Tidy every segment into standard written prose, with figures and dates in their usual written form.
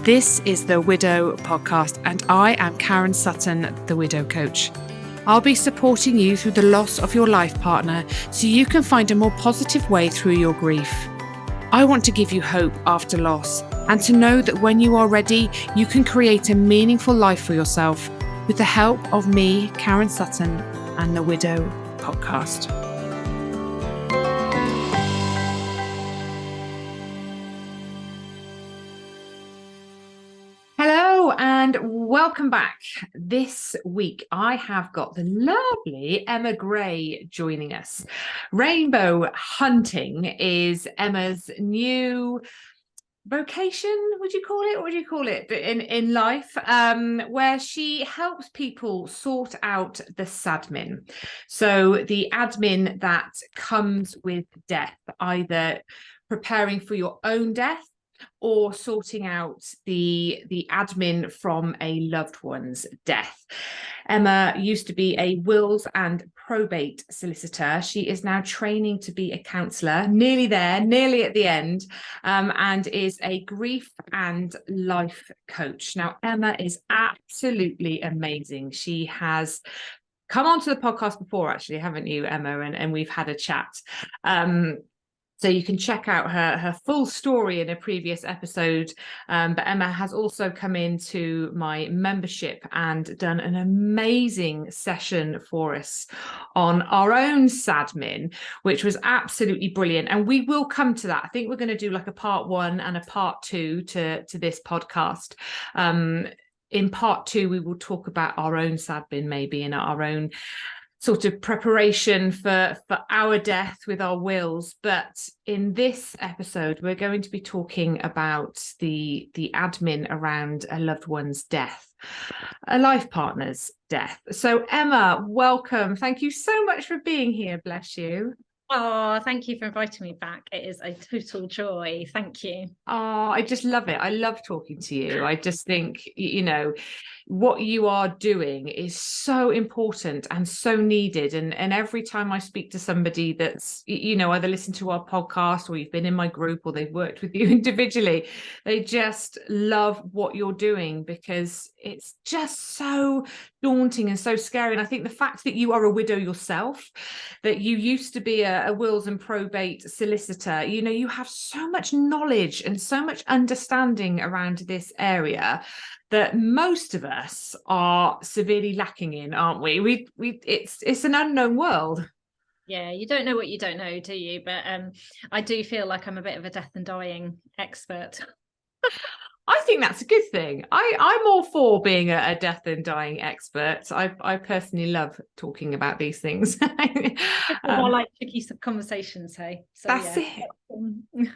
This is the Widow Podcast, and I am Karen Sutton, the Widow Coach. I'll be supporting you through the loss of your life partner so you can find a more positive way through your grief. I want to give you hope after loss and to know that when you are ready, you can create a meaningful life for yourself with the help of me, Karen Sutton, and the Widow Podcast. Hello and welcome back. This week I have got the lovely Emma Gray joining us. Rainbow hunting is Emma's new vocation, would you call it? What would you call it in life? Where she helps people sort out the Sadmin. So the admin that comes with death, either preparing for your own death or sorting out the admin from a loved one's death. Emma used to be a wills and probate solicitor. She is now training to be a counsellor, nearly there, nearly at the end, and is a grief and life coach. Now, Emma is absolutely amazing. She has come onto the podcast before, actually, haven't you, Emma? And we've had a chat. So you can check out her full story in a previous episode. But Emma has also come into my membership and done an amazing session for us on our own Sadmin, which was absolutely brilliant. And we will come to that. I think we're going to do like a part 1 and a part 2 to this podcast. In part 2, we will talk about our own Sadmin, maybe, and our own sort of preparation for our death with our wills. But in this episode, we're going to be talking about the admin around a loved one's death, a life partner's death. So Emma, welcome. Thank you so much for being here. Bless you. Oh, thank you for inviting me back. It is a total joy. Thank you. Oh, I just love it. I love talking to you. I just think, what you are doing is so important and so needed. And every time I speak to somebody that's, either listened to our podcast or you've been in my group or they've worked with you individually, they just love what you're doing because it's just so daunting and so scary. And I think the fact that you are a widow yourself, that you used to be a wills and probate solicitor, you have so much knowledge and so much understanding around this area that most of us are severely lacking in, aren't we? It's an unknown world. Yeah, you don't know what you don't know, do you? But I do feel like I'm a bit of a death and dying expert. I think that's a good thing. I'm all for being a death and dying expert. I personally love talking about these things. I like tricky conversations, hey? So, that's it.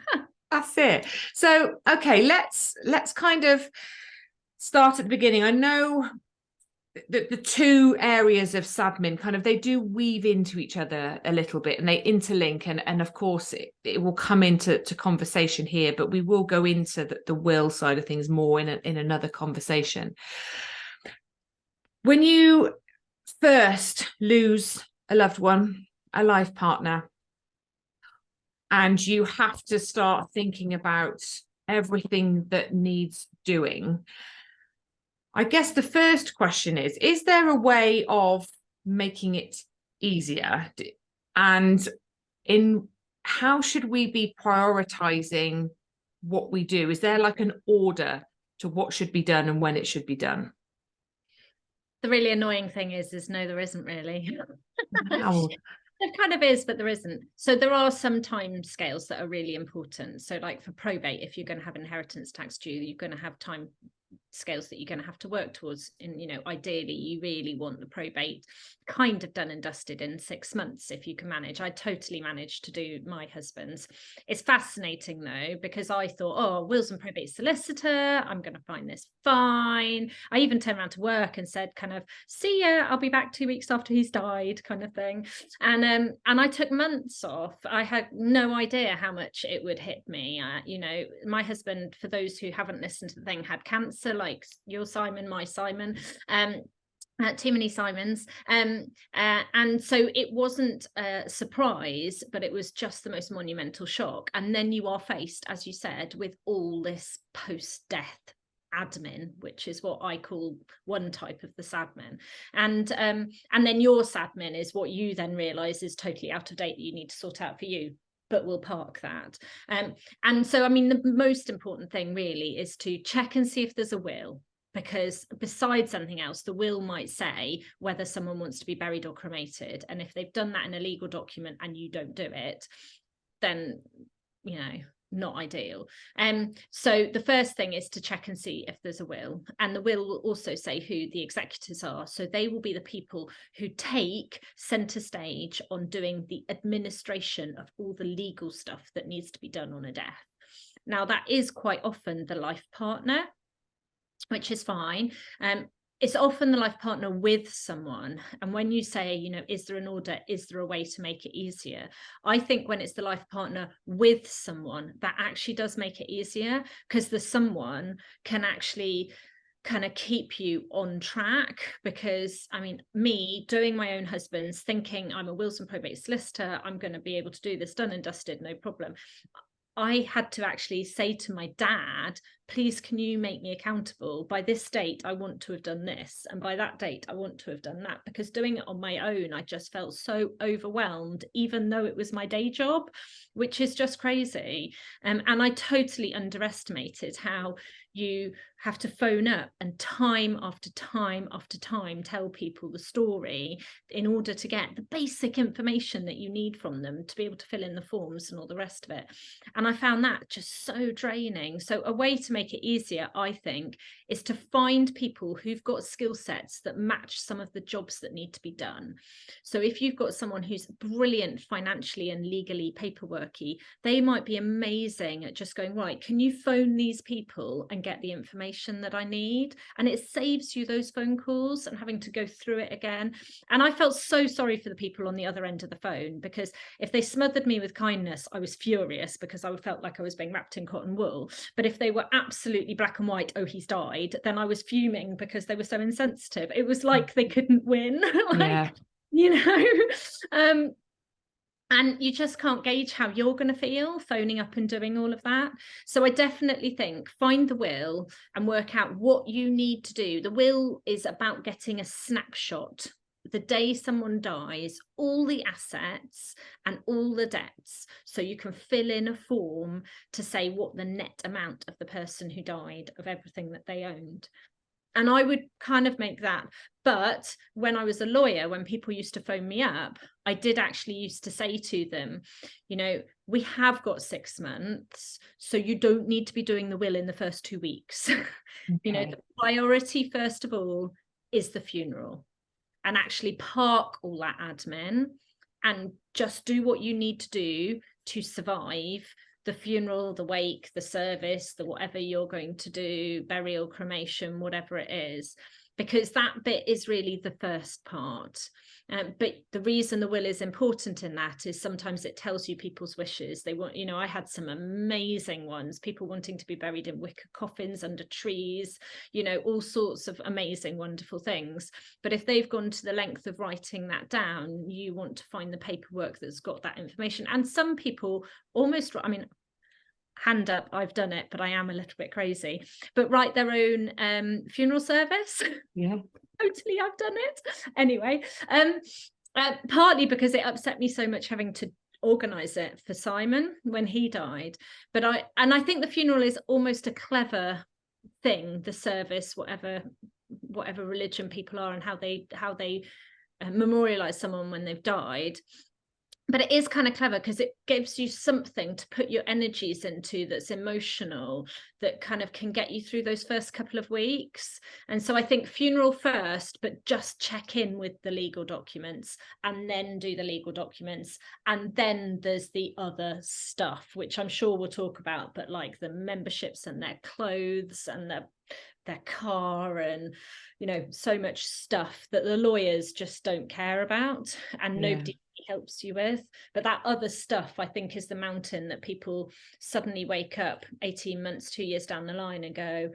That's it. So, okay, let's kind of start at the beginning. I know that the two areas of Sadmin kind of, they do weave into each other a little bit and they interlink, and of course it will come into conversation here, but we will go into the will side of things more in another conversation. When you first lose a loved one, a life partner, and you have to start thinking about everything that needs doing, I guess the first question is there a way of making it easier? And how should we be prioritizing what we do? Is there like an order to what should be done and when it should be done? The really annoying thing is no, there isn't really. Wow. There kind of is, but there isn't. So there are some time scales that are really important. So like for probate, if you're going to have inheritance tax due, you're going to have time scales that you're going to have to work towards. And ideally you really want the probate kind of done and dusted in 6 months if you can manage. I totally managed to do my husband's. It's fascinating though, because I thought, oh, wills and probate solicitor, I'm going to find this fine. I even turned around to work and said kind of, see ya, I'll be back 2 weeks after he's died, kind of thing. And I took months off. I had no idea how much it would hit me. My husband, for those who haven't listened to the thing, had cancer, like your Simon, my Simon. Too many Simons. And so it wasn't a surprise, but it was just the most monumental shock. And then you are faced, as you said, with all this post-death admin, which is what I call one type of the Sadmin. And then your Sadmin is what you then realize is totally out of date that you need to sort out for you, but we'll park that. And so, I mean, the most important thing really is to check and see if there's a will, because besides anything else, the will might say whether someone wants to be buried or cremated. And if they've done that in a legal document and you don't do it, then, you know, not ideal. So the first thing is to check and see if there's a will, and the will will also say who the executors are. So they will be the people who take center stage on doing the administration of all the legal stuff that needs to be done on a death. Now, that is quite often the life partner, which is fine. It's often the life partner with someone. And when you say, you know, is there an order? Is there a way to make it easier? I think when it's the life partner with someone, that actually does make it easier, because the someone can actually kind of keep you on track. Because, I mean, me doing my own husband's, thinking I'm a wills and probate solicitor, I'm going to be able to do this done and dusted, no problem. I had to actually say to my dad, please, can you make me accountable? By this date, I want to have done this. And by that date, I want to have done that. Because doing it on my own, I just felt so overwhelmed, even though it was my day job, which is just crazy. And I totally underestimated how you have to phone up and time after time after time tell people the story in order to get the basic information that you need from them to be able to fill in the forms and all the rest of it. And I found that just so draining. So a way to make it easier, I think, is to find people who've got skill sets that match some of the jobs that need to be done. So if you've got someone who's brilliant financially and legally paperworky, they might be amazing at just going, right, can you phone these people and get the information that I need? And it saves you those phone calls and having to go through it again. And I felt so sorry for the people on the other end of the phone, because if they smothered me with kindness, I was furious because I felt like I was being wrapped in cotton wool. But if they were absolutely black and white, oh, he's died, then I was fuming because they were so insensitive. It was like they couldn't win. Like, yeah. you know, and you just can't gauge how you're going to feel phoning up and doing all of that. So I definitely think find the will and work out what you need to do. The will is about getting a snapshot the day someone dies, all the assets and all the debts, so you can fill in a form to say what the net amount of the person who died of everything that they owned. And I would kind of make that. But when I was a lawyer, when people used to phone me up, I did actually used to say to them, you know, we have got 6 months, so you don't need to be doing the will in the first 2 weeks. Okay. You know, the priority, first of all, is the funeral. And actually park all that admin and just do what you need to do to survive the funeral, the wake, the service, the whatever you're going to do, burial, cremation, whatever it is, because that bit is really the first part. But the reason the will is important in that is sometimes it tells you people's wishes. They want, you know, I had some amazing ones, people wanting to be buried in wicker coffins under trees, you know, all sorts of amazing, wonderful things. But if they've gone to the length of writing that down, you want to find the paperwork that's got that information. And some people almost, I mean, hand up, I've done it, but I am a little bit crazy, but write their own funeral service. Yeah. Totally, I've done it. Anyway, partly because it upset me so much having to organize it for Simon when he died. But I think the funeral is almost a clever thing, the service, whatever religion people are and how they memorialize someone when they've died. But it is kind of clever because it gives you something to put your energies into that's emotional, that kind of can get you through those first couple of weeks. And so I think funeral first, but just check in with the legal documents and then do the legal documents. And then there's the other stuff, which I'm sure we'll talk about, but like the memberships and their clothes and their car and, you know, so much stuff that the lawyers just don't care about and nobody helps you with. But that other stuff, I think, is the mountain that people suddenly wake up 18 months, 2 years down the line and go,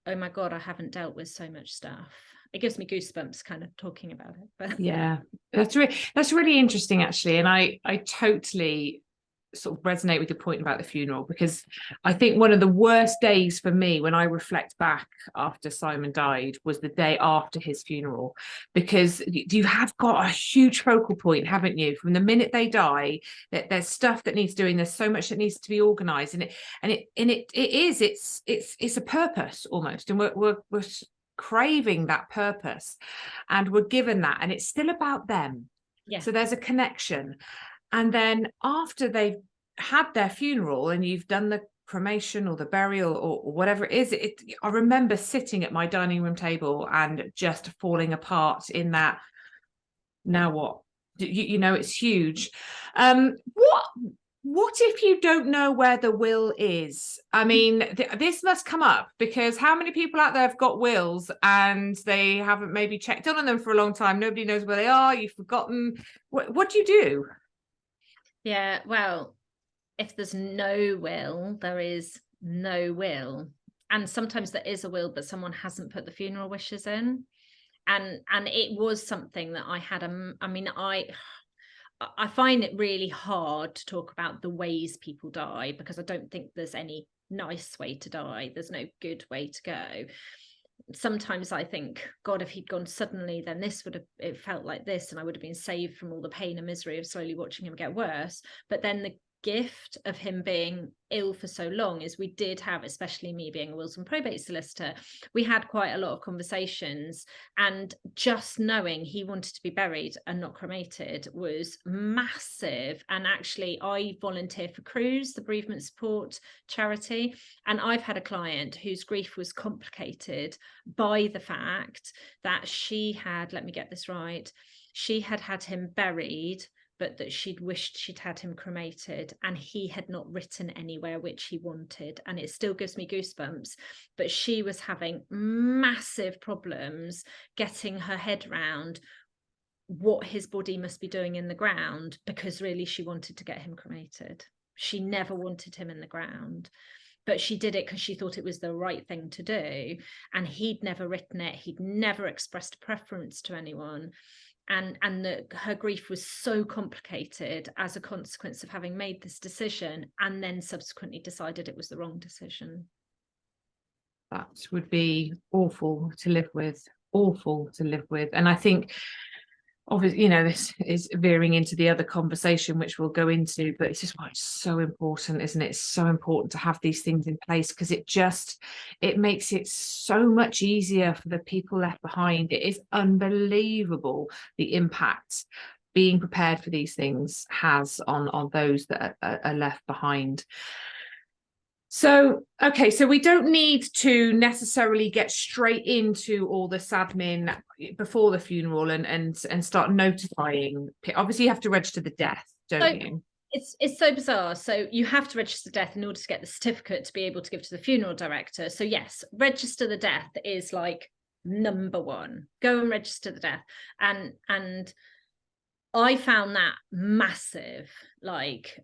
oh my God, I haven't dealt with so much stuff. It gives me goosebumps kind of talking about it. But yeah, that's really interesting, actually. And I totally sort of resonate with your point about the funeral, because I think one of the worst days for me when I reflect back after Simon died was the day after his funeral, because you have got a huge focal point, haven't you? From the minute they die, that there's stuff that needs doing, there's so much that needs to be organized, and it's a purpose almost, and we're craving that purpose, and we're given that, and it's still about them. Yeah. So there's a connection. And then after they've had their funeral and you've done the cremation or the burial or whatever it is, I remember sitting at my dining room table and just falling apart in that, now what? You know, it's huge. What if you don't know where the will is? I mean, this must come up, because how many people out there have got wills and they haven't maybe checked on them for a long time? Nobody knows where they are. You've forgotten. What do you do? Yeah, well, if there's no will, there is no will. And sometimes there is a will, but someone hasn't put the funeral wishes in. And it was something that I had, I mean, I find it really hard to talk about the ways people die, because I don't think there's any nice way to die. There's no good way to go. Sometimes I think, God, if he'd gone suddenly, then this would have, it felt like this, and I would have been saved from all the pain and misery of slowly watching him get worse. But then the gift of him being ill for so long is we did have, especially me being a wills and probate solicitor, we had quite a lot of conversations, and just knowing he wanted to be buried and not cremated was massive. And actually I volunteer for Cruise, the bereavement support charity, and I've had a client whose grief was complicated by the fact that she had, let me get this right, she had had him buried, but that she'd wished she'd had him cremated, and he had not written anywhere which he wanted. And it still gives me goosebumps, but she was having massive problems getting her head around what his body must be doing in the ground, because really she wanted to get him cremated. She never wanted him in the ground, but she did it because she thought it was the right thing to do. And he'd never written it. He'd never expressed a preference to anyone. And her grief was so complicated as a consequence of having made this decision, and then subsequently decided it was the wrong decision. That would be awful to live with, and I think, obviously, you know, this is veering into the other conversation which we'll go into, but it's just why it's so important, isn't it? It's so important to have these things in place, because it makes it so much easier for the people left behind. It is unbelievable the impact being prepared for these things has on those that are left behind. So, okay, so we don't need to necessarily get straight into all the Sadmin before the funeral and start notifying. Obviously, you have to register the death, don't you? It's so bizarre. So you have to register death in order to get the certificate to be able to give to the funeral director. So yes, register the death is like number one. Go and register the death. And I found that massive, like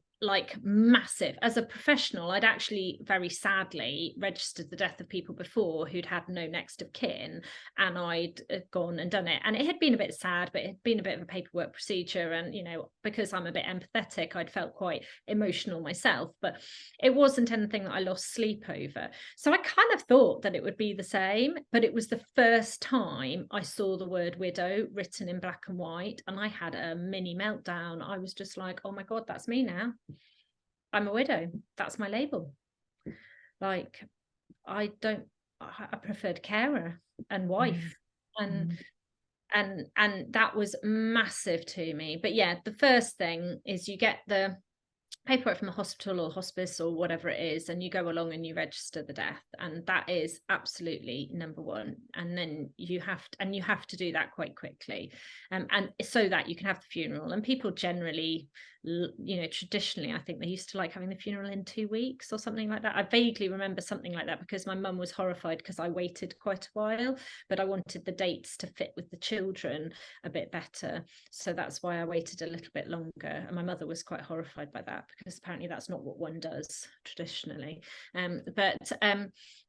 massive. As a professional, I'd actually very sadly registered the death of people before who'd had no next of kin, and I'd gone and done it, and it had been a bit sad, but it had been a bit of a paperwork procedure, and you know, because I'm a bit empathetic, I'd felt quite emotional myself, but it wasn't anything that I lost sleep over. So I kind of thought that it would be the same, but it was the first time I saw the word widow written in black and white, and I had a mini meltdown. I was just like, oh my God, that's me now. I'm a widow. That's my label. Like, I preferred carer and wife, and that was massive to me. But yeah, the first thing is you get the paperwork from the hospital or hospice or whatever it is, and you go along and you register the death, and that is absolutely number one. And then you have to do that quite quickly, and so that you can have the funeral. And people generally, you know, traditionally, I think they used to like having the funeral in 2 weeks or something like that. I vaguely remember something like that, because my mum was horrified because I waited quite a while, but I wanted the dates to fit with the children a bit better, so that's why I waited a little bit longer. And my mother was quite horrified by that, because apparently that's not what one does traditionally.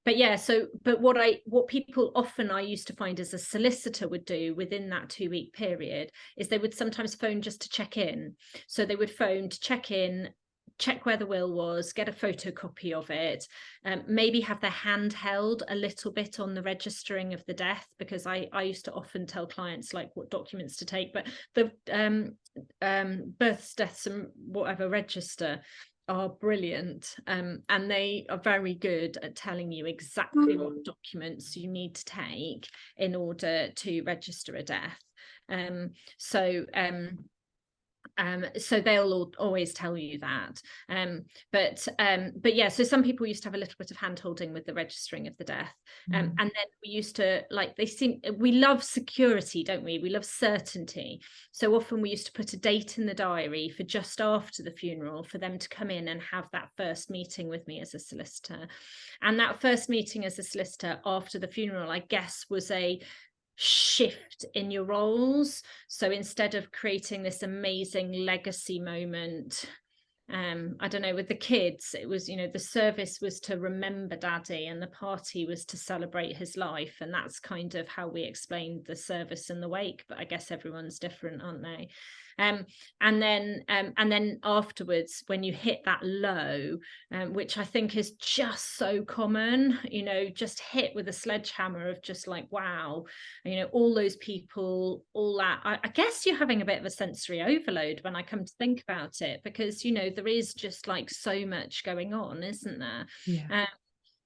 But yeah, so what people often, I used to find as a solicitor, would do within that 2 week period is they would sometimes phone just to check in. So they would phone to check in, check where the will was, get a photocopy of it, maybe have their hand held a little bit on the registering of the death, because I used to often tell clients like what documents to take, but the births, deaths and whatever register are brilliant, and they are very good at telling you exactly what documents you need to take in order to register a death. So they'll always tell you that, but yeah, so some people used to have a little bit of hand holding with the registering of the death, and then we used to, like, we love security, don't we love certainty, so often we used to put a date in the diary for just after the funeral for them to come in and have that first meeting with me as a solicitor. And that first meeting as a solicitor after the funeral, I guess, was a shift in your roles. So instead of creating this amazing legacy moment, I don't know, with the kids, it was, the service was to remember daddy and the party was to celebrate his life, and that's kind of how we explained the service and the wake, but I guess everyone's different, aren't they? And then afterwards, when you hit that low, which I think is just so common, just hit with a sledgehammer of just like, wow, all those people, all that, I guess you're having a bit of a sensory overload when I come to think about it, because there is just like so much going on, isn't there? Yeah.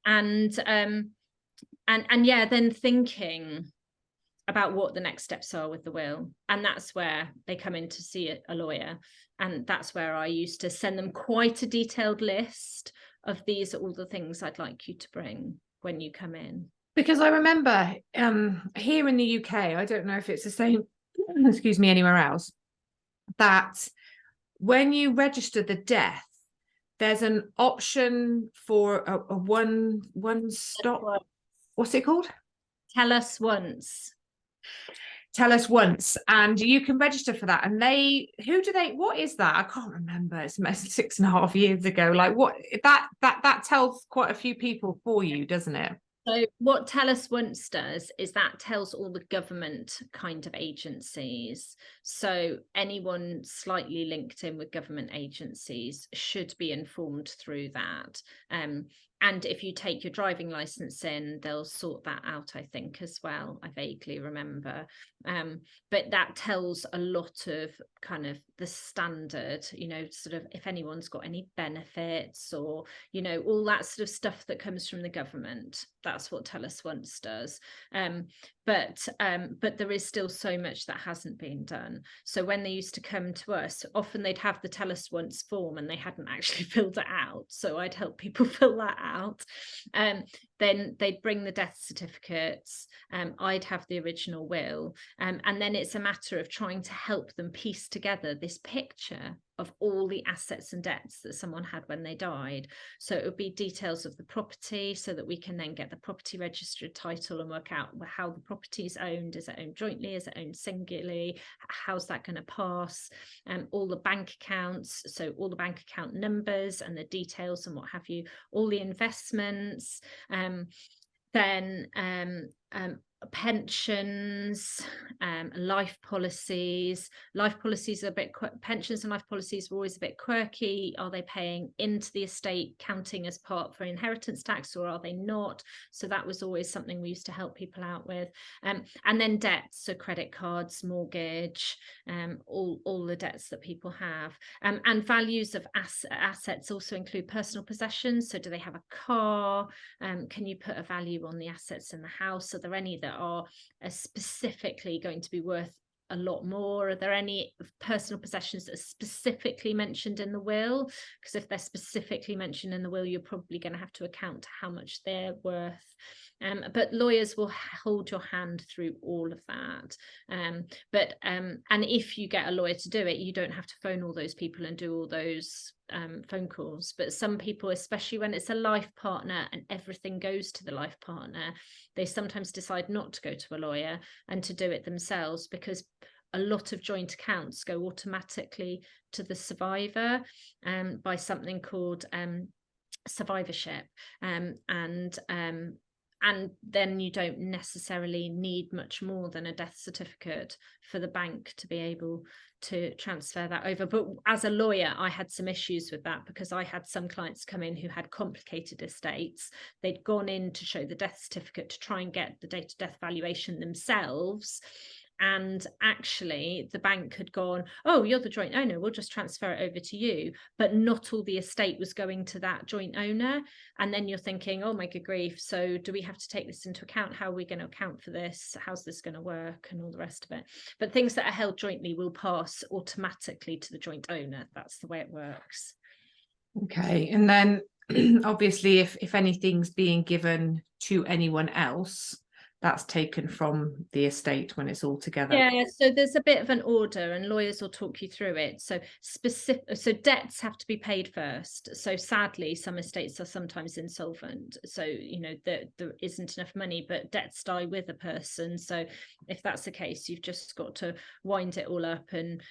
And yeah, then thinking about what the next steps are with the will, and that's where they come in to see a lawyer, and that's where I used to send them quite a detailed list of these are all the things I'd like you to bring when you come in. Because I remember here in the UK, I don't know if it's the same, excuse me, anywhere else, that when you register the death, there's an option for a one stop. What's it called? Tell us once. Tell us once, and you can register for that. And what is that? I can't remember. It's 6.5 years ago. Like, what that tells quite a few people for you, doesn't it? So what Tell Us Once does is that tells all the government kind of agencies. So anyone slightly linked in with government agencies should be informed through that. And if you take your driving license in, they'll sort that out, I think, as well. I vaguely remember. But that tells a lot of kind of the standard, sort of if anyone's got any benefits or, all that sort of stuff that comes from the government. That's what Tell Us Once does. But there is still so much that hasn't been done. So when they used to come to us, often they'd have the Tell Us Once form and they hadn't actually filled it out. So I'd help people fill that out. Then they'd bring the death certificates. I'd have the original will. And then it's a matter of trying to help them piece together this picture of all the assets and debts that someone had when they died. So it would be details of the property so that we can then get the property registered title and work out how the property is owned. Is it owned jointly? Is it owned singularly? How's that going to pass? All the bank accounts, so all the bank account numbers and the details and what have you, all the investments, then pensions, life policies. Pensions and life policies were always a bit quirky. Are they paying into the estate, counting as part for inheritance tax, or are they not? So that was always something we used to help people out with. And then debts, so credit cards, mortgage, all the debts that people have. And values of assets also include personal possessions. So do they have a car? Can you put a value on the assets in the house? Are there any that are specifically going to be worth a lot more? Are there any personal possessions that are specifically mentioned in the will? Because if they're specifically mentioned in the will, you're probably going to have to account how much they're worth. But lawyers will hold your hand through all of that. And if you get a lawyer to do it, you don't have to phone all those people and do all those phone calls. But some people, especially when it's a life partner and everything goes to the life partner, they sometimes decide not to go to a lawyer and to do it themselves, because a lot of joint accounts go automatically to the survivor by something called survivorship. And then you don't necessarily need much more than a death certificate for the bank to be able to transfer that over. But as a lawyer, I had some issues with that, because I had some clients come in who had complicated estates. They'd gone in to show the death certificate to try and get the date of death valuation themselves. And actually the bank had gone, oh, you're the joint owner, we'll just transfer it over to you. But not all the estate was going to that joint owner. And then you're thinking, oh my good grief, so do we have to take this into account? How are we going to account for this? How's this going to work? And all the rest of it. But things that are held jointly will pass automatically to the joint owner. That's the way it works. Okay. And then obviously if anything's being given to anyone else, that's taken from the estate when it's all together. Yeah, so there's a bit of an order, and lawyers will talk you through it. So debts have to be paid first. So sadly, some estates are sometimes insolvent. So, there isn't enough money, but debts die with a person. So if that's the case, you've just got to wind it all up and,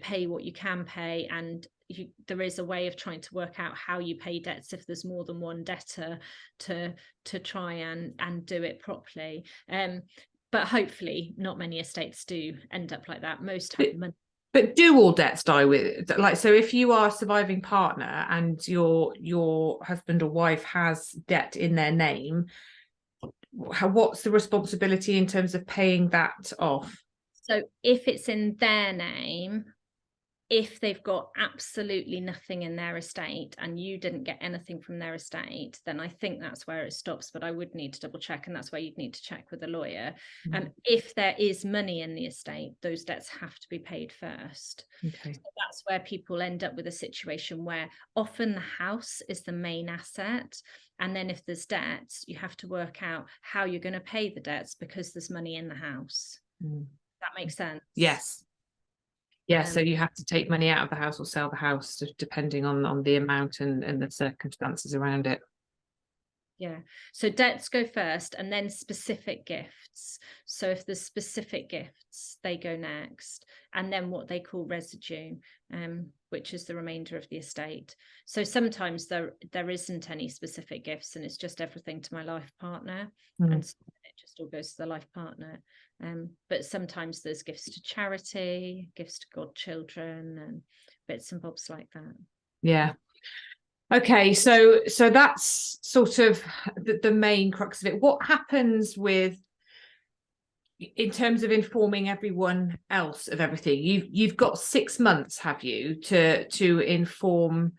pay what you can pay. And there is a way of trying to work out how you pay debts if there's more than one debtor, to try and do it properly. But hopefully not many estates do end up like that. Most have money. But do all debts die with, like, so if you are a surviving partner and your husband or wife has debt in their name, what's the responsibility in terms of paying that off? So if it's in their name, if they've got absolutely nothing in their estate and you didn't get anything from their estate, then I think that's where it stops. But I would need to double check, and that's where you'd need to check with a lawyer. If there is money in the estate, those debts have to be paid first. Okay. So that's where people end up with a situation where often the house is the main asset. And then if there's debts, you have to work out how you're going to pay the debts because there's money in the house. That makes sense. Yes. Yeah, so you have to take money out of the house or sell the house, depending on the amount and the circumstances around it. Yeah, so debts go first, and then specific gifts. So if there's specific gifts, they go next, and then what they call residue, which is the remainder of the estate. So sometimes there isn't any specific gifts, and it's just everything to my life partner, and so it just all goes to the life partner. But sometimes there's gifts to charity, gifts to godchildren, and bits and bobs like that. Yeah. Okay, so that's sort of the main crux of it. What happens in terms of informing everyone else of everything? You've got 6 months, have you, to inform,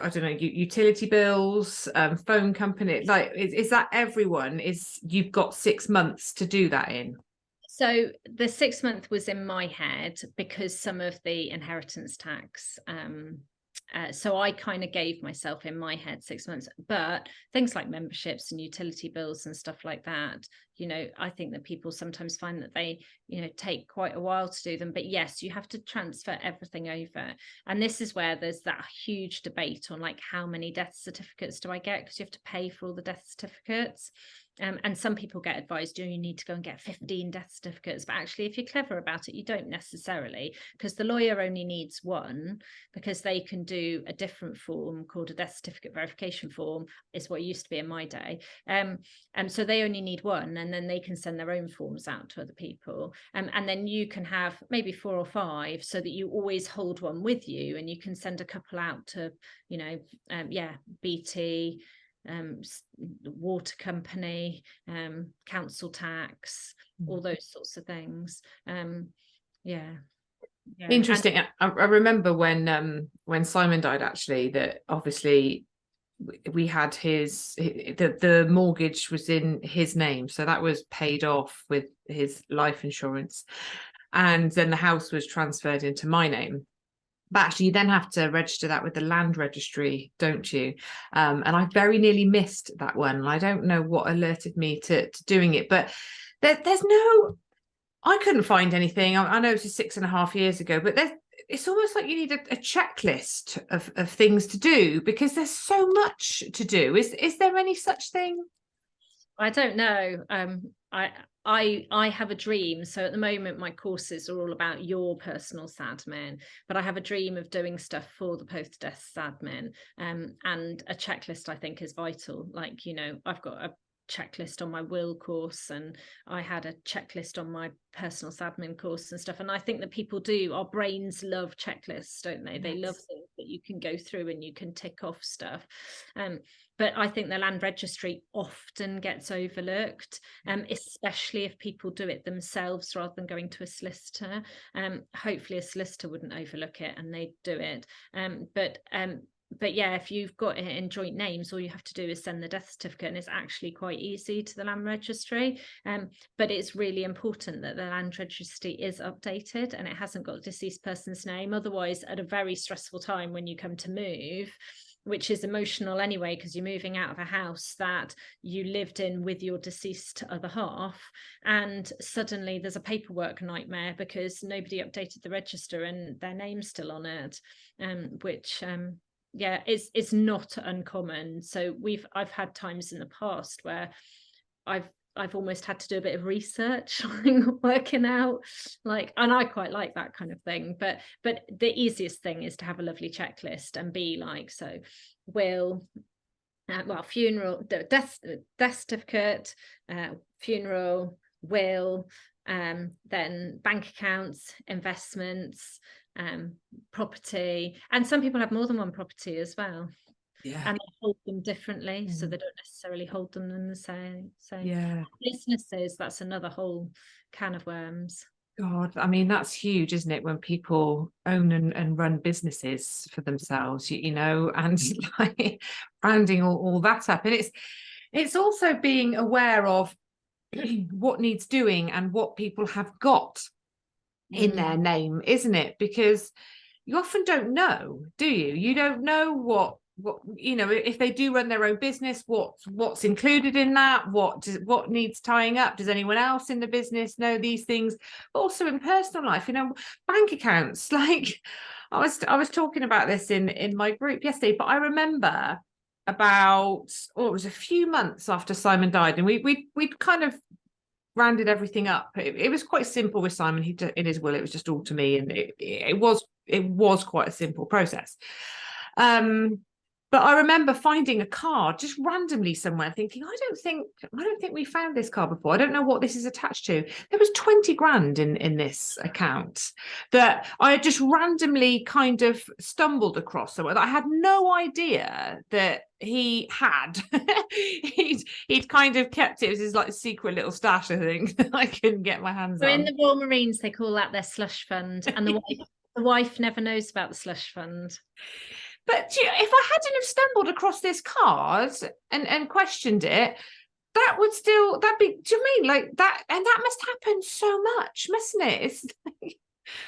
I don't know, utility bills, phone company, like is that everyone? You've got 6 months to do that in? So the 6 month was in my head because some of the inheritance tax, so I kind of gave myself in my head 6 months, but things like memberships and utility bills and stuff like that, I think that people sometimes find that they, take quite a while to do them. But yes, you have to transfer everything over. And this is where there's that huge debate on like, how many death certificates do I get? Because you have to pay for all the death certificates. And some people get advised, you need to go and get 15 death certificates. But actually, if you're clever about it, you don't necessarily, because the lawyer only needs one, because they can do a different form called a death certificate verification form, is what used to be in my day. And so they only need one, and then they can send their own forms out to other people. And then you can have maybe 4 or 5, so that you always hold one with you, and you can send a couple out to, BT, water company, council tax, all those sorts of things. Interesting. I remember when Simon died, actually, that obviously we had the mortgage was in his name, so that was paid off with his life insurance, and then the house was transferred into my name. But actually, you then have to register that with the land registry, don't you? And I very nearly missed that one. I don't know what alerted me to doing it, but there's no, I couldn't find anything. I know it was 6.5 years ago, but it's almost like you need a checklist of things to do, because there's so much to do. Is there any such thing? I don't know. I have a dream. So at the moment, my courses are all about your personal Sadmin, but I have a dream of doing stuff for the post-death Sadmin. And a checklist, I think, is vital. Like, I've got checklist on my will course, and I had a checklist on my personal Sadmin course and stuff. And I think that people do, our brains love checklists, don't they? They love things that you can go through and you can tick off stuff. But I think the land registry often gets overlooked, especially if people do it themselves rather than going to a solicitor. Hopefully a solicitor wouldn't overlook it and they'd do it. But yeah, if you've got it in joint names, all you have to do is send the death certificate, and it's actually quite easy to the land registry. But it's really important that the land registry is updated and it hasn't got a deceased person's name. Otherwise, at a very stressful time when you come to move, which is emotional anyway, because you're moving out of a house that you lived in with your deceased other half, and suddenly there's a paperwork nightmare because nobody updated the register and their name's still on it, which yeah, it's not uncommon. So I've had times in the past where I've almost had to do a bit of research, working out, like, and I quite like that kind of thing. But the easiest thing is to have a lovely checklist and be like, so will, well, funeral, death certificate, funeral, will, then bank accounts, investments, property. And some people have more than one property as well. Yeah. And they hold them differently, so they don't necessarily hold them in the same. Yeah. Businesses, that's another whole can of worms. God, I mean, that's huge, isn't it? When people own and run businesses for themselves, you know, and like branding all that up. And it's also being aware of what needs doing and what people have got in their name, isn't it? Because you often don't know, do you? You don't know what you know, if they do run their own business, what's included in that, what needs tying up. Does anyone else in the business know these things? But also in personal life, you know, bank accounts. Like I was talking about this in my group yesterday, but I remember about, it was a few months after Simon died, and we'd kind of rounded everything up. It was quite simple with Simon. He in his will, it was just all to me, and it was quite a simple process. But I remember finding a card just randomly somewhere, thinking, I don't think we found this card before. I don't know what this is attached to. There was 20 grand in this account that I had just randomly kind of stumbled across somewhere that I had no idea that he had. he'd kind of kept it. It was his like secret little stash, I think, that I couldn't get my hands on. So in the Royal Marines, they call that their slush fund, and the wife never knows about the slush fund. But you know, if I hadn't have stumbled across this card and questioned it, that'd be, do you mean like that? And that must happen so much, mustn't it? It's like...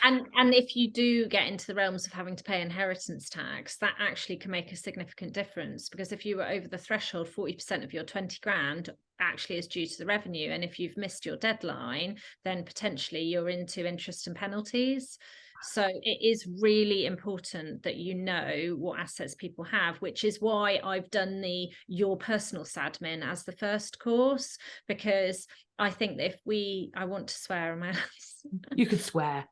And if you do get into the realms of having to pay inheritance tax, that actually can make a significant difference, because if you were over the threshold, 40% of your 20 grand actually is due to the revenue. And if you've missed your deadline, then potentially you're into interest and penalties. So it is really important that you know what assets people have, which is why I've done your personal Sadmin as the first course, because I think that I want to swear, am I? You could swear.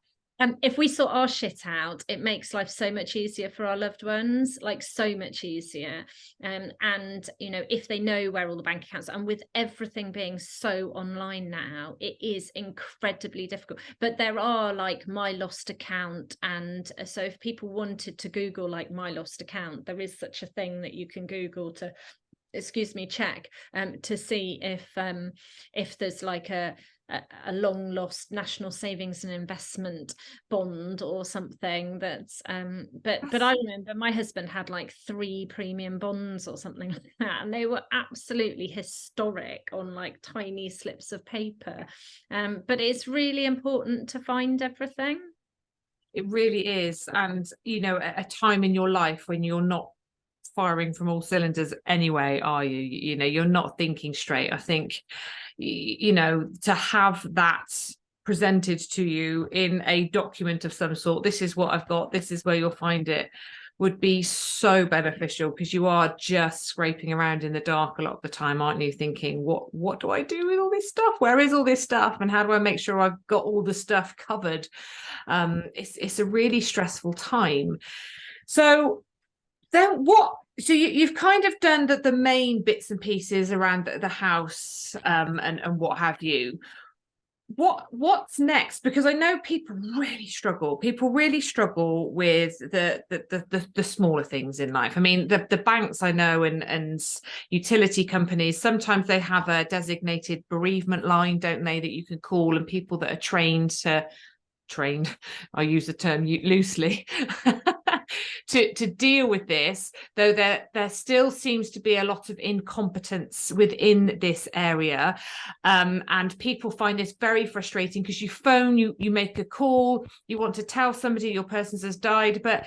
If we sort our shit out, it makes life so much easier for our loved ones, like so much easier. And you know, if they know where all the bank accounts are, and with everything being so online now, it is incredibly difficult. But there are like my lost account, and so if people wanted to Google like my lost account, there is such a thing that you can Google to, check to see if there's like a long lost national savings and investment bond or something. That's but I remember my husband had like 3 premium bonds or something like that, and they were absolutely historic on like tiny slips of paper. But it's really important to find everything. It really is. And you know, a time in your life when you're not firing from all cylinders anyway, are you? You know, you're not thinking straight. I think, you know, to have that presented to you in a document of some sort, this is what I've got, this is where you'll find it, would be so beneficial, because you are just scraping around in the dark a lot of the time, aren't you, thinking, what do I do with all this stuff? Where is all this stuff? And how do I make sure I've got all the stuff covered? It's a really stressful time. So Then what? So you've kind of done the main bits and pieces around the house, and what have you. What's next? Because I know people really struggle. People really struggle with the smaller things in life. I mean, the banks I know, and utility companies, sometimes they have a designated bereavement line, don't they, that you can call, and people that are trained, I use the term loosely, to deal with this, though there still seems to be a lot of incompetence within this area, and people find this very frustrating, because you phone, you make a call, you want to tell somebody your person has died, but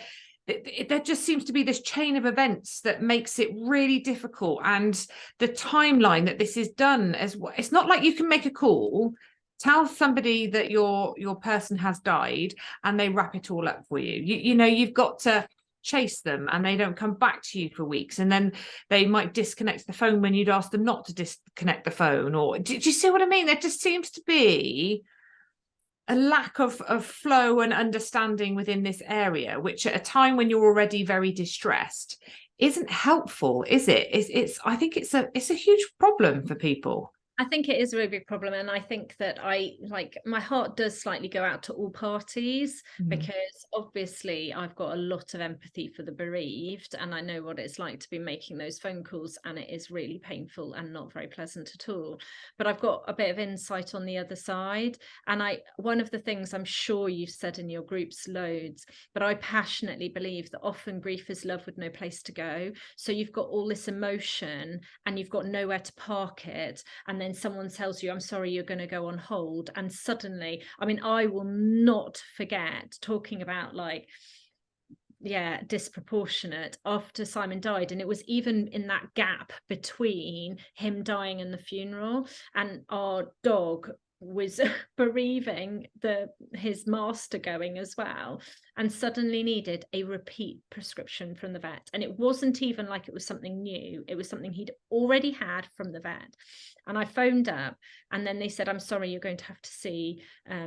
there just seems to be this chain of events that makes it really difficult, and the timeline that this is done as well. It's not like you can make a call, tell somebody that your person has died, and they wrap it all up for you. You know, you've got to chase them, and they don't come back to you for weeks, and then they might disconnect the phone when you'd ask them not to disconnect the phone. Or do you see what I mean? There just seems to be a lack of flow and understanding within this area, which at a time when you're already very distressed isn't helpful, is it? I think it's a huge problem for people. I think it is a really big problem, and I think that my heart does slightly go out to all parties, because obviously I've got a lot of empathy for the bereaved, and I know what it's like to be making those phone calls, and it is really painful and not very pleasant at all. But I've got a bit of insight on the other side, and one of the things I'm sure you've said in your groups loads, but I passionately believe that often grief is love with no place to go. So you've got all this emotion and you've got nowhere to park it, and then someone tells you, I'm sorry, you're going to go on hold, and suddenly, I mean, I will not forget talking about disproportionate after Simon died, and it was even in that gap between him dying and the funeral, and our dog was bereaving his master going as well, and suddenly needed a repeat prescription from the vet. And it wasn't even like it was something new, it was something he'd already had from the vet. And I phoned up, and then they said, I'm sorry, you're going to have to see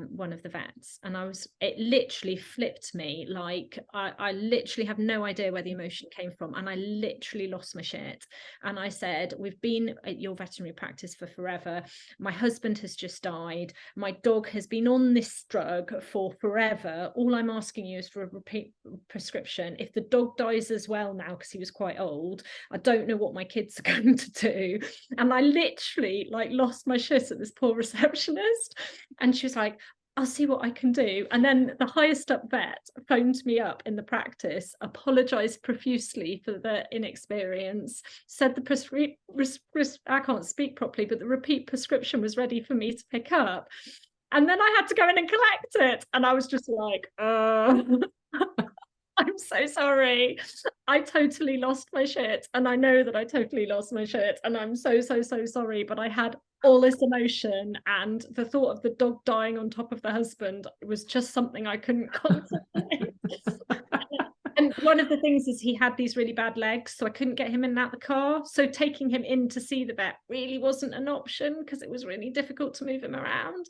one of the vets. And it literally flipped me. Like I literally have no idea where the emotion came from, and I literally lost my shit. And I said, we've been at your veterinary practice for forever, my husband has just died, my dog has been on this drug for forever, all I'm asking you is for a repeat prescription. If the dog dies as well now, because he was quite old, I don't know what my kids are going to do. And I literally lost my shit at this poor receptionist, and she was like, I'll see what I can do. And then the highest up vet phoned me up in the practice, apologized profusely for the inexperience, said I can't speak properly, but the repeat prescription was ready for me to pick up. And then I had to go in and collect it. And I was just like, I'm so sorry. I totally lost my shit. And I know that I totally lost my shit. And I'm so sorry. But I had all this emotion, and the thought of the dog dying on top of the husband was just something I couldn't contemplate. And one of the things is he had these really bad legs, so I couldn't get him in and out the car. So taking him in to see the vet really wasn't an option, because it was really difficult to move him around.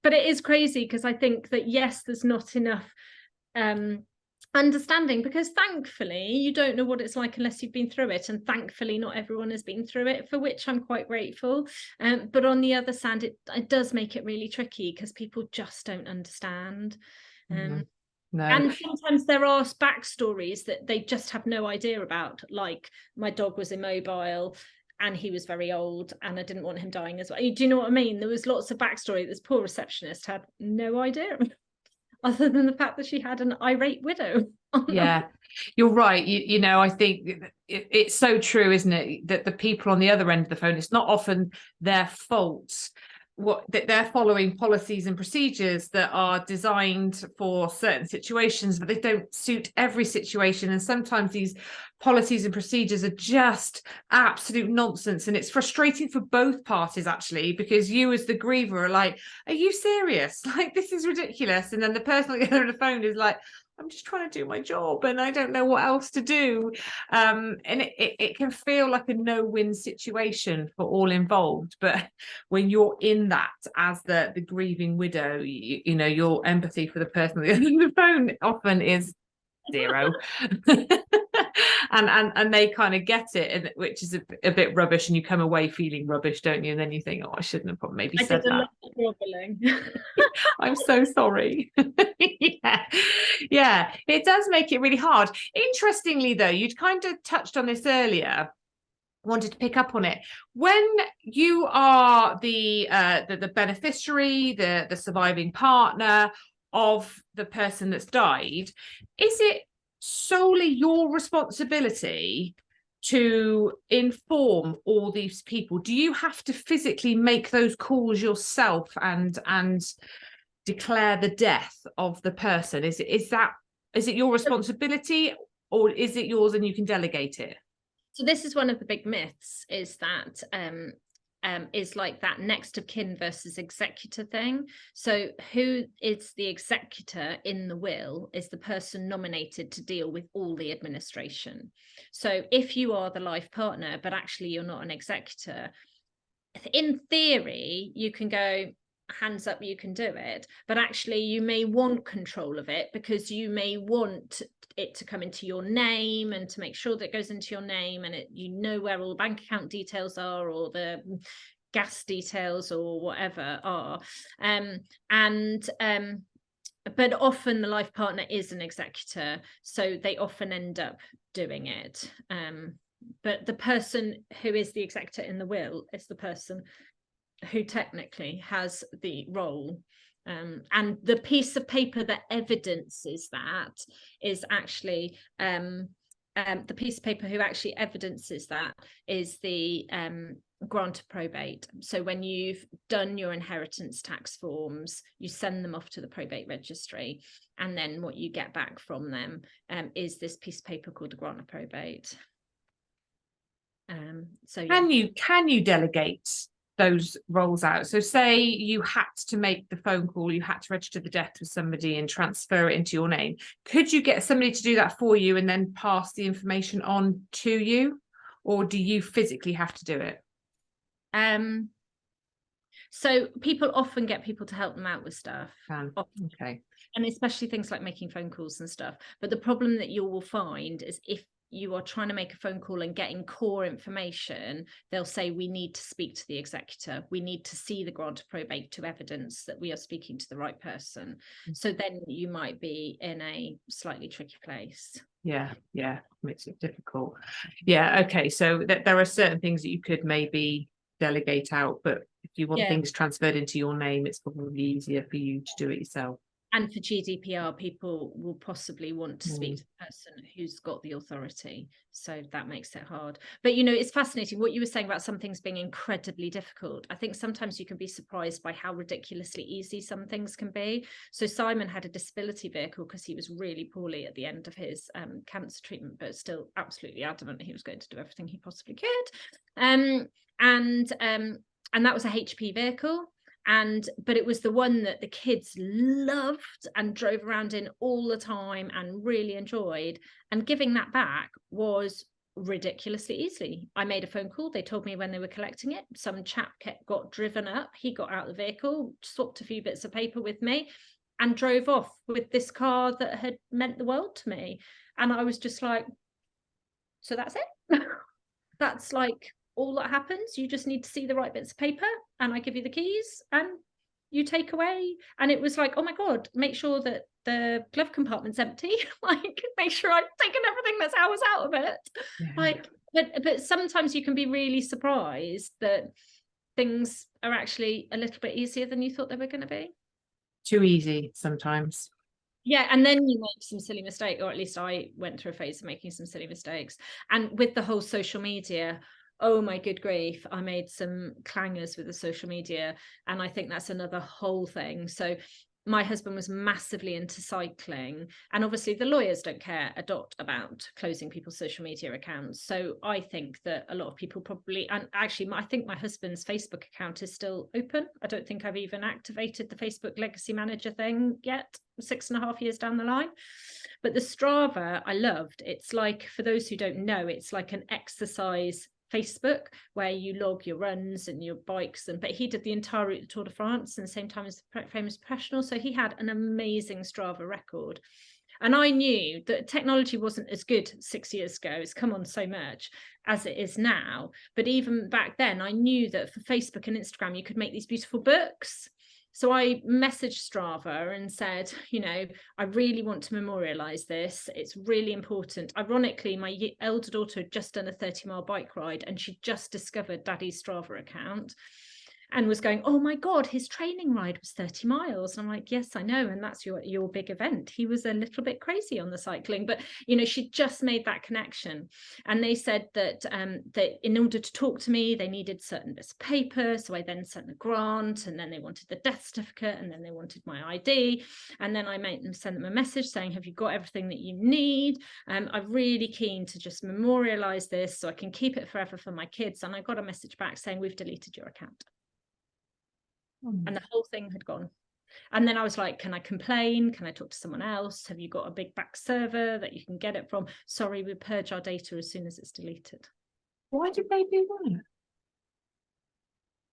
But it is crazy, because I think that, yes, there's not enough understanding, because thankfully you don't know what it's like unless you've been through it, and thankfully not everyone has been through it, for which I'm quite grateful. But on the other side, it does make it really tricky, because people just don't understand. No. And sometimes there are backstories that they just have no idea about, like my dog was immobile and he was very old, and I didn't want him dying as well. Do you know what I mean? There was lots of backstory. This poor receptionist had no idea, other than the fact that she had an irate widow. Yeah, you're right. You know, I think it's so true, isn't it, that the people on the other end of the phone, it's not often their fault that they're following policies and procedures that are designed for certain situations, but they don't suit every situation. And sometimes these policies and procedures are just absolute nonsense, and it's frustrating for both parties, actually, because you as the griever are like, are you serious? Like, this is ridiculous. And then the person on the other end of the phone is like, I'm just trying to do my job and I don't know what else to do. And it can feel like a no-win situation for all involved. But when you're in that as the grieving widow, you know, your empathy for the person on the other end of the phone often is zero. and they kind of get it, and which is a bit rubbish, and you come away feeling rubbish, don't you? And then you think, oh, I shouldn't have probably maybe said did a that. lot of groveling. I'm so sorry. Yeah, it does make it really hard. Interestingly, though, you'd kind of touched on this earlier, wanted to pick up on it. When you are the beneficiary, the surviving partner of the person that's died, is it solely your responsibility to inform all these people? Do you have to physically make those calls yourself and declare the death of the person? Is it your responsibility, or is it yours and you can delegate it? So this is one of the big myths, is that is like that next of kin versus executor thing. So who is the executor in the will is the person nominated to deal with all the administration. So if you are the life partner, but actually you're not an executor, in theory, you can go, hands up, you can do it, but actually you may want control of it, because you may want it to come into your name, and to make sure that it goes into your name, and you know where all the bank account details are, or the gas details, or whatever are, but often the life partner is an executor, so they often end up doing it. But the person who is the executor in the will is the person who technically has the role. And the piece of paper that evidences that is actually the piece of paper who actually evidences that is the grant of probate. So when you've done your inheritance tax forms, you send them off to the probate registry, and then what you get back from them is this piece of paper called the grant of probate. So yeah. Can you delegate those roles out? So say you had to make the phone call, you had to register the death with somebody and transfer it into your name. Could you get somebody to do that for you and then pass the information on to you, or do you physically have to do it? So people often get people to help them out with stuff. Okay. And especially things like making phone calls and stuff. But the problem that you will find is, if you are trying to make a phone call and getting core information, they'll say, we need to speak to the executor. We need to see the grant of probate to evidence that we are speaking to the right person. So then you might be in a slightly tricky place. Yeah, makes it difficult. Yeah, okay. So there are certain things that you could maybe delegate out, but if you want things transferred into your name, it's probably easier for you to do it yourself. And for GDPR, people will possibly want to speak to the person who's got the authority. So that makes it hard. But, you know, it's fascinating what you were saying about some things being incredibly difficult. I think sometimes you can be surprised by how ridiculously easy some things can be. So Simon had a disability vehicle because he was really poorly at the end of his cancer treatment, but still absolutely adamant he was going to do everything he possibly could. And that was a HP vehicle. But it was the one that the kids loved and drove around in all the time and really enjoyed, and giving that back was ridiculously easy. I made a phone call, they told me when they were collecting it, some chap got driven up, he got out of the vehicle, swapped a few bits of paper with me, and drove off with this car that had meant the world to me. And I was just like, so that's it. That's like all that happens. You just need to see the right bits of paper, and I give you the keys and you take away. And it was like, oh my God, make sure that the glove compartment's empty. Like, make sure I've taken everything that's ours out of it. Yeah. Like, but sometimes you can be really surprised that things are actually a little bit easier than you thought they were going to be. Too easy sometimes. Yeah, and then you make some silly mistake, or at least I went through a phase of making some silly mistakes. And with the whole social media, oh my good grief, I made some clangers with the social media, and I think that's another whole thing. So my husband was massively into cycling, and obviously the lawyers don't care a dot about closing people's social media accounts. So I think that a lot of people probably, and actually I think my husband's Facebook account is still open. I don't think I've even activated the Facebook legacy manager thing yet, 6.5 years down the line. But the Strava I loved. It's like, for those who don't know, it's like an exercise Facebook where you log your runs and your bikes, but he did the entire route of Tour de France in the same time as the famous professional, so he had an amazing Strava record. And I knew that technology wasn't as good 6 years ago. It's come on so much as it is now. But even back then, I knew that for Facebook and Instagram, you could make these beautiful books. So I messaged Strava and said, you know, I really want to memorialize this. It's really important. Ironically, my elder daughter had just done a 30-mile bike ride, and she just discovered Daddy's Strava account and was going, oh my God, his training ride was 30 miles. And I'm like, yes, I know. And that's your big event. He was a little bit crazy on the cycling, but, you know, she just made that connection. And they said that, that in order to talk to me, they needed certain bits of paper. So I then sent the grant, and then they wanted the death certificate, and then they wanted my ID. And then I sent them a message saying, have you got everything that you need? I'm really keen to just memorialize this so I can keep it forever for my kids. And I got a message back saying, we've deleted your account. And the whole thing had gone. And then I was like, can I complain? Can I talk to someone else? Have you got a big back server that you can get it from? Sorry, we purge our data as soon as it's deleted. Why did they do that?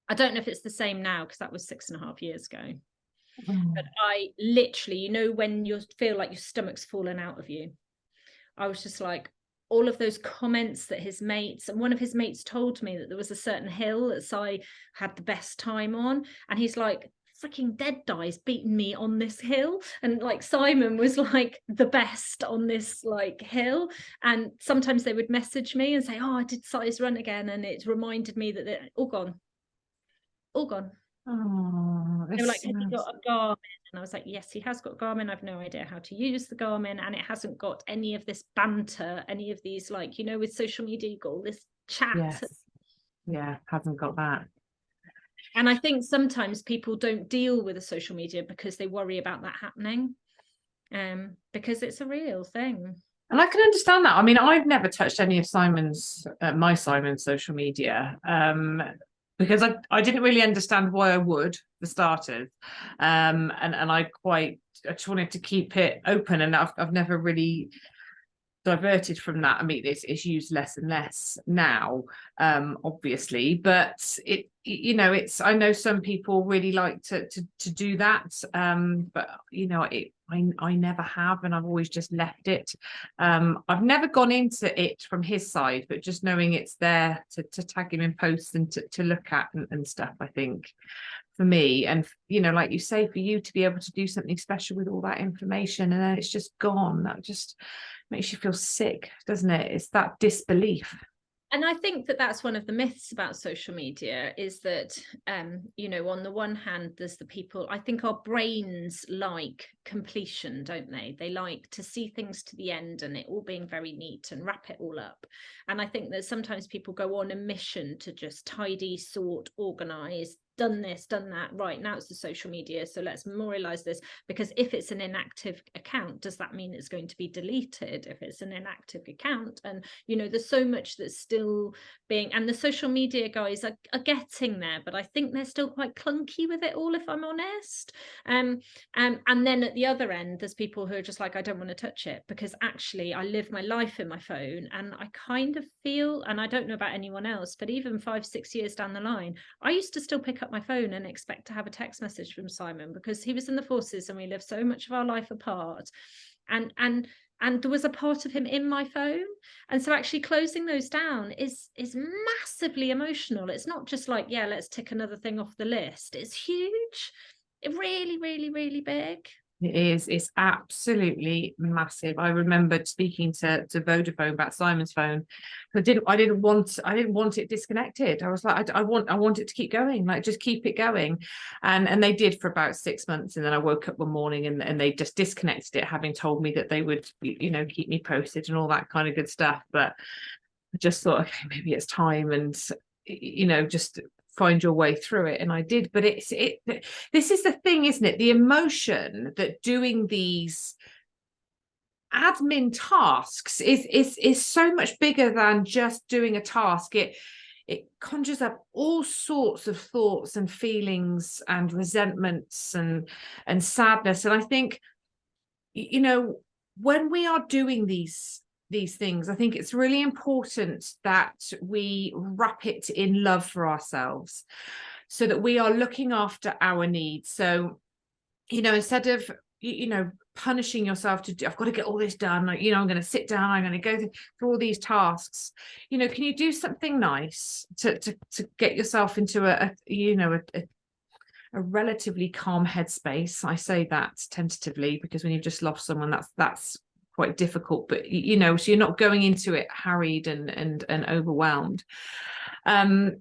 I don't know if it's the same now, because that was 6.5 years ago. But I literally, you know, when you feel like your stomach's fallen out of you, I was just like, all of those comments that his mates, and one of his mates told me that there was a certain hill that Si had the best time on, and he's like, freaking dead dies beating me on this hill, and like Simon was like the best on this like hill. And sometimes they would message me and say, oh, I did Si's run again, and it reminded me that they're all gone. Oh, they were like, have you got a Garmin? And I was like, yes, he has got Garmin. I've no idea how to use the Garmin, and it hasn't got any of this banter, any of these, like, you know, with social media, you've got all this chat. Yes. Yeah, hasn't got that. And I think sometimes people don't deal with the social media because they worry about that happening, because it's a real thing. And I can understand that. I mean, I've never touched any of Simon's social media, because I didn't really understand why I would, for starters, and I just wanted to keep it open, and I've never really diverted from that. I mean, it's used less and less now, obviously, but it, you know, it's, I know some people really like to do that, but you know, I never have, and I've always just left it. I've never gone into it from his side, but just knowing it's there to tag him in posts and to look at and stuff, I think for me, and you know, like you say, for you to be able to do something special with all that information and then it's just gone, that just makes you feel sick, doesn't it? It's that disbelief. And I think that that's one of the myths about social media, is that, you know, on the one hand, there's the people, I think our brains like completion, don't they? They like to see things to the end and it all being very neat and wrap it all up. And I think that sometimes people go on a mission to just tidy, sort, organize, done this, done that, right, now it's the social media, so let's memorialize this, because if it's an inactive account, does that mean it's going to be deleted if it's an inactive account? And you know, there's so much that's still being, and the social media guys are getting there, but I think they're still quite clunky with it all, if I'm honest. And then at the other end, there's people who are just like, I don't want to touch it, because actually I live my life in my phone, and I kind of feel, and I don't know about anyone else, but even 5-6 years down the line, I used to still pick up my phone and expect to have a text message from Simon, because he was in the forces and we lived so much of our life apart, and there was a part of him in my phone. And so actually closing those down is massively emotional. It's not just like, yeah, let's tick another thing off the list. It's huge. It really, really, really big. It is. It's absolutely massive. I remembered speaking to Vodafone about Simon's phone. I didn't want it disconnected. I was like, I want it to keep going. Like, just keep it going. And they did for about 6 months. And then I woke up one morning and they just disconnected it, having told me that they would, you know, keep me posted and all that kind of good stuff. But I just thought, okay, maybe it's time, and you know, just find your way through it. And I did. But this is the thing, isn't it? The emotion that doing these admin tasks is so much bigger than just doing a task. It conjures up all sorts of thoughts and feelings and resentments and sadness. And I think, you know, when we are doing these things, I think it's really important that we wrap it in love for ourselves, so that we are looking after our needs. So, you know, instead of, you know, punishing yourself to do, I've got to get all this done, like, you know, I'm going to sit down, I'm going to go through all these tasks, you know, can you do something nice to get yourself into a you know, a relatively calm headspace? I say that tentatively because when you've just lost someone, that's quite difficult, but you know, so you're not going into it harried and overwhelmed. And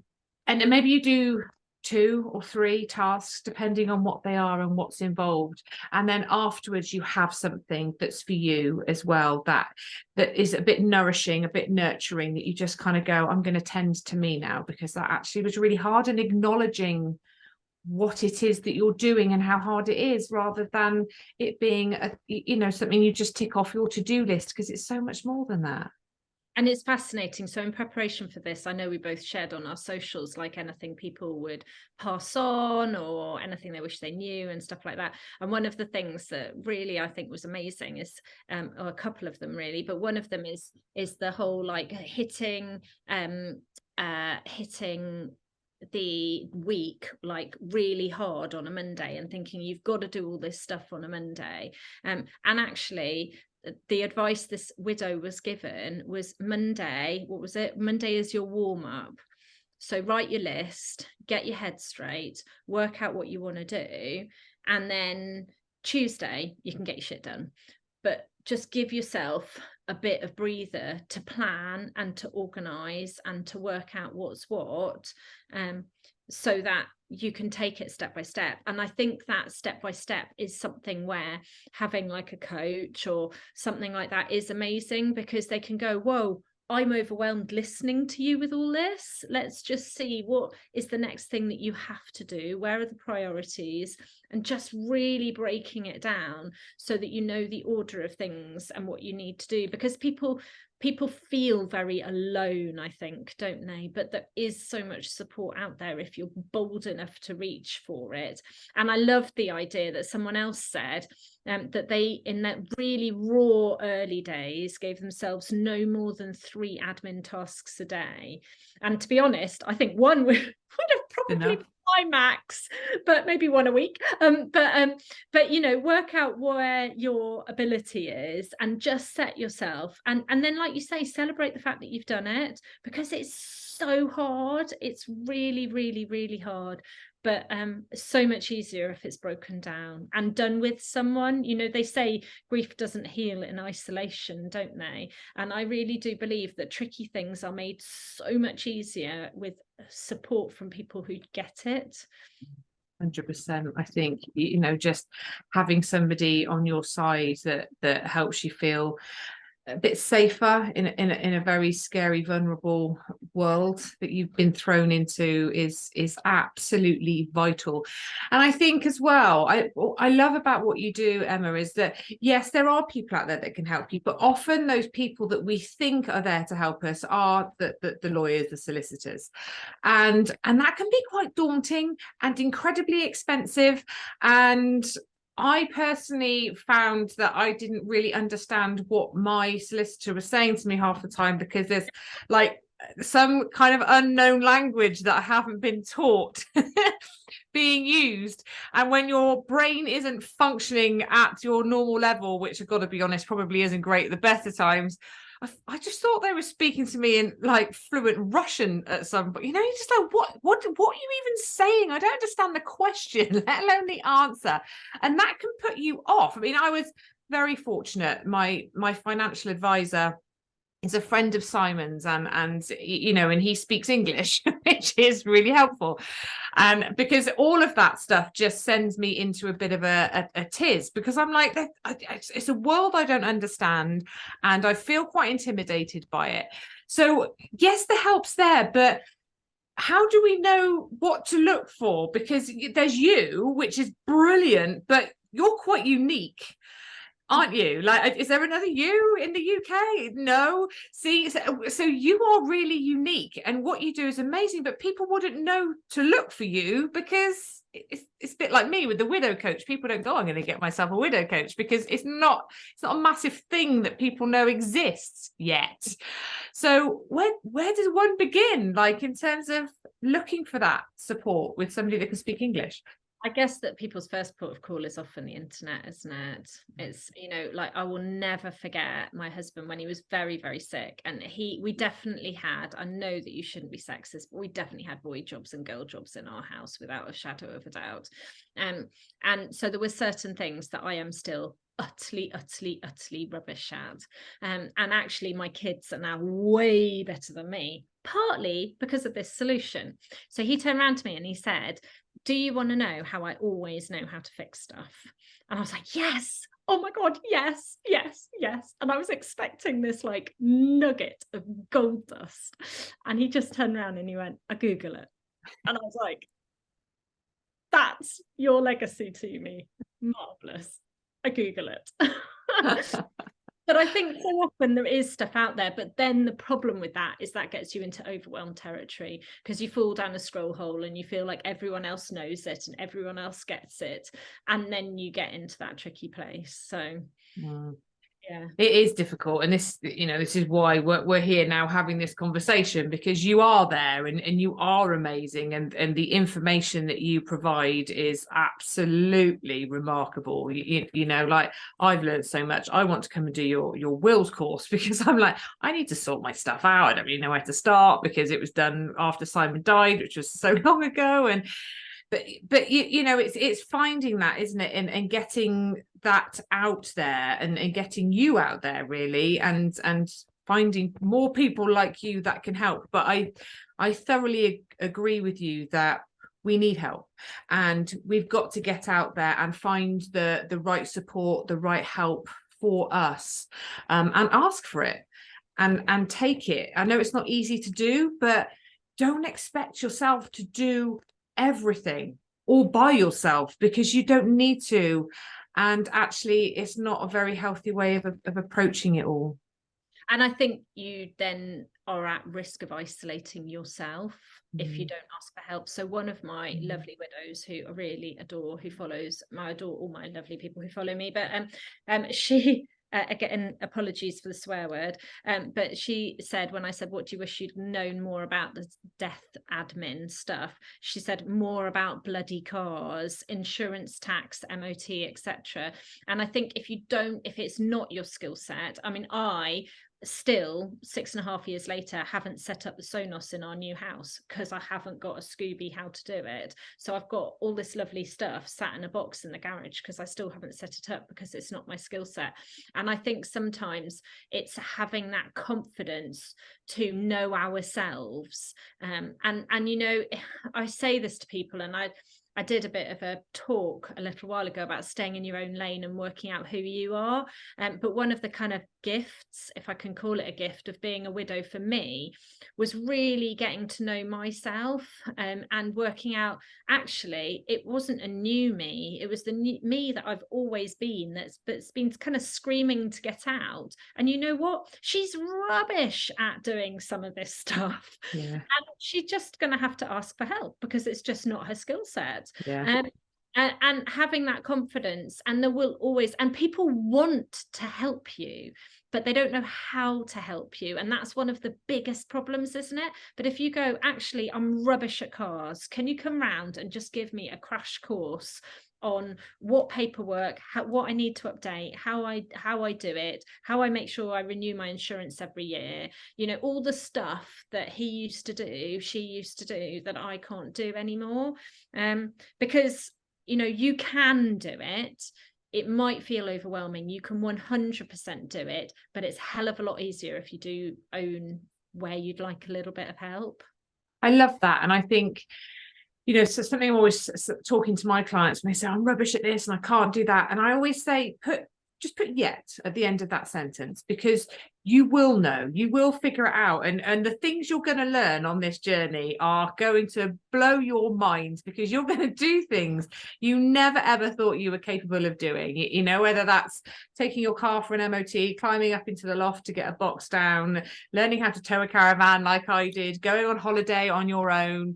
then maybe you do 2 or 3 tasks depending on what they are and what's involved, and then afterwards you have something that's for you as well, that is a bit nourishing, a bit nurturing, that you just kind of go, I'm going to tend to me now because that actually was really hard, and acknowledging what it is that you're doing and how hard it is, rather than it being a, you know, something you just tick off your to-do list, because it's so much more than that. And it's fascinating. So in preparation for this, I know we both shared on our socials, like anything people would pass on or anything they wish they knew and stuff like that. And one of the things that really I think was amazing is, or a couple of them really, but one of them is the whole like hitting the week like really hard on a Monday and thinking you've got to do all this stuff on a Monday. And actually, the advice this widow was given was Monday, what was it? Monday is your warm-up. So write your list, get your head straight, work out what you want to do, and then Tuesday you can get your shit done. But just give yourself a bit of breather to plan and to organize and to work out what's what, so that you can take it step by step. And I think that step by step is something where having like a coach or something like that is amazing, because they can go, whoa, I'm overwhelmed listening to you with all this. Let's just see what is the next thing that you have to do. Where are the priorities? And just really breaking it down so that you know the order of things and what you need to do. Because people feel very alone, I think, don't they? But there is so much support out there if you're bold enough to reach for it. And I love the idea that someone else said, that they, in that really raw early days, gave themselves no more than 3 admin tasks a day. And to be honest, I think one would have probably been my max, but maybe 1 a week. But you know, work out where your ability is and just set yourself. And then, like you say, celebrate the fact that you've done it, because it's so hard. It's really, really, really hard. But so much easier if it's broken down and done with someone. You know, they say grief doesn't heal in isolation, don't they? And I really do believe that tricky things are made so much easier with support from people who get it. 100%. I think, you know, just having somebody on your side that helps you feel a bit safer in a very scary, vulnerable world that you've been thrown into is absolutely vital. And I think as well, I love about what you do, Emma, is that yes, there are people out there that can help you, but often those people that we think are there to help us are the lawyers, the solicitors, and that can be quite daunting and incredibly expensive. And I personally found that I didn't really understand what my solicitor was saying to me half the time, because there's like some kind of unknown language that I haven't been taught being used. And when your brain isn't functioning at your normal level, which I've got to be honest, probably isn't great at the best of times, I just thought they were speaking to me in like fluent Russian at some point. You know, you're just like, what are you even saying? I don't understand the question, let alone the answer. And that can put you off. I mean, I was very fortunate. My financial advisor is a friend of Simon's, and you know, and he speaks English, which is really helpful. And because all of that stuff just sends me into a bit of a tiz, because I'm like, it's a world I don't understand, and I feel quite intimidated by it. So yes, the help's there, but how do we know what to look for? Because there's you, which is brilliant, but you're quite unique, aren't you? Like, is there another you in the UK? No. See, so you are really unique, and what you do is amazing, but people wouldn't know to look for you, because it's a bit like me with the widow coach. People don't go, I'm going to get myself a widow coach, because it's not a massive thing that people know exists yet. So where does one begin, like in terms of looking for that support with somebody that can speak English? I guess that people's first port of call is often the internet, isn't it? It's, like I will never forget my husband when he was very, very sick. And we definitely had, I know that you shouldn't be sexist, but we definitely had boy jobs and girl jobs in our house without a shadow of a doubt. And so there were certain things that I am still utterly rubbish at. And actually my kids are now way better than me, partly because of this solution. So he turned around to me and he said, do you want to know how I always know how to fix stuff? And I was like, yes. Oh my God, yes. And I was expecting this like nugget of gold dust. And he just turned around and he went, I Google it. And I was like, that's your legacy to me. Marvelous. I Google it. But I think so often there is stuff out there, but then the problem with that is that gets you into overwhelmed territory, because you fall down a scroll hole and you feel like everyone else knows it and everyone else gets it. And then you get into that tricky place. So yeah, it is difficult, and this is why we're here now having this conversation, because you are there and you are amazing, and the information that you provide is absolutely remarkable. Like I've learned so much. I want to come and do your wills course, because I'm like, I need to sort my stuff out. I don't really know where to start, because it was done after Simon died, which was so long ago. And but it's finding that, isn't it, and getting that out there, and getting you out there really, and finding more people like you that can help. But I thoroughly agree with you that we need help, and we've got to get out there and find the right support, the right help for us, and ask for it, and take it. I know it's not easy to do, but don't expect yourself to do everything all by yourself, because you don't need to. And actually it's not a very healthy way of approaching it all. And I think you then are at risk of isolating yourself if you don't ask for help. So one of my lovely widows, who I really adore, I adore all my lovely people who follow me, but she again, apologies for the swear word, but she said, when I said, what do you wish you'd known more about the death admin stuff, she said, more about bloody cars, insurance, tax, MOT, etc. And I think if it's not your skill set, I mean, I still 6.5 years later haven't set up the Sonos in our new house because I haven't got a Scooby how to do it. So I've got all this lovely stuff sat in a box in the garage because I still haven't set it up, because it's not my skill set. And I think sometimes it's having that confidence to know ourselves, and I say this to people, and I did a bit of a talk a little while ago about staying in your own lane and working out who you are. But one of the kind of gifts, if I can call it a gift, of being a widow for me was really getting to know myself, and working out, actually, it wasn't a new me. It was the new me that I've always been, that's been kind of screaming to get out. And you know what? She's rubbish at doing some of this stuff. Yeah. And she's just going to have to ask for help, because it's just not her skill set. Yeah. And having that confidence, and there will always, and people want to help you, but they don't know how to help you. And that's one of the biggest problems, isn't it? But if you go, actually, I'm rubbish at cars, can you come round and just give me a crash course on what paperwork, what I need to update, how I do it, how I make sure I renew my insurance every year, all the stuff that she used to do that I can't do anymore, because you can do it. It might feel overwhelming. You can 100% do it, but it's a hell of a lot easier if you do own where you'd like a little bit of help. I love that. And I think, so something I'm always talking to my clients when they say, I'm rubbish at this and I can't do that. And I always say, just put yet at the end of that sentence, because you will know, you will figure it out. And the things you're going to learn on this journey are going to blow your mind, because you're going to do things you never ever thought you were capable of doing. Whether that's taking your car for an MOT, climbing up into the loft to get a box down, learning how to tow a caravan like I did, going on holiday on your own,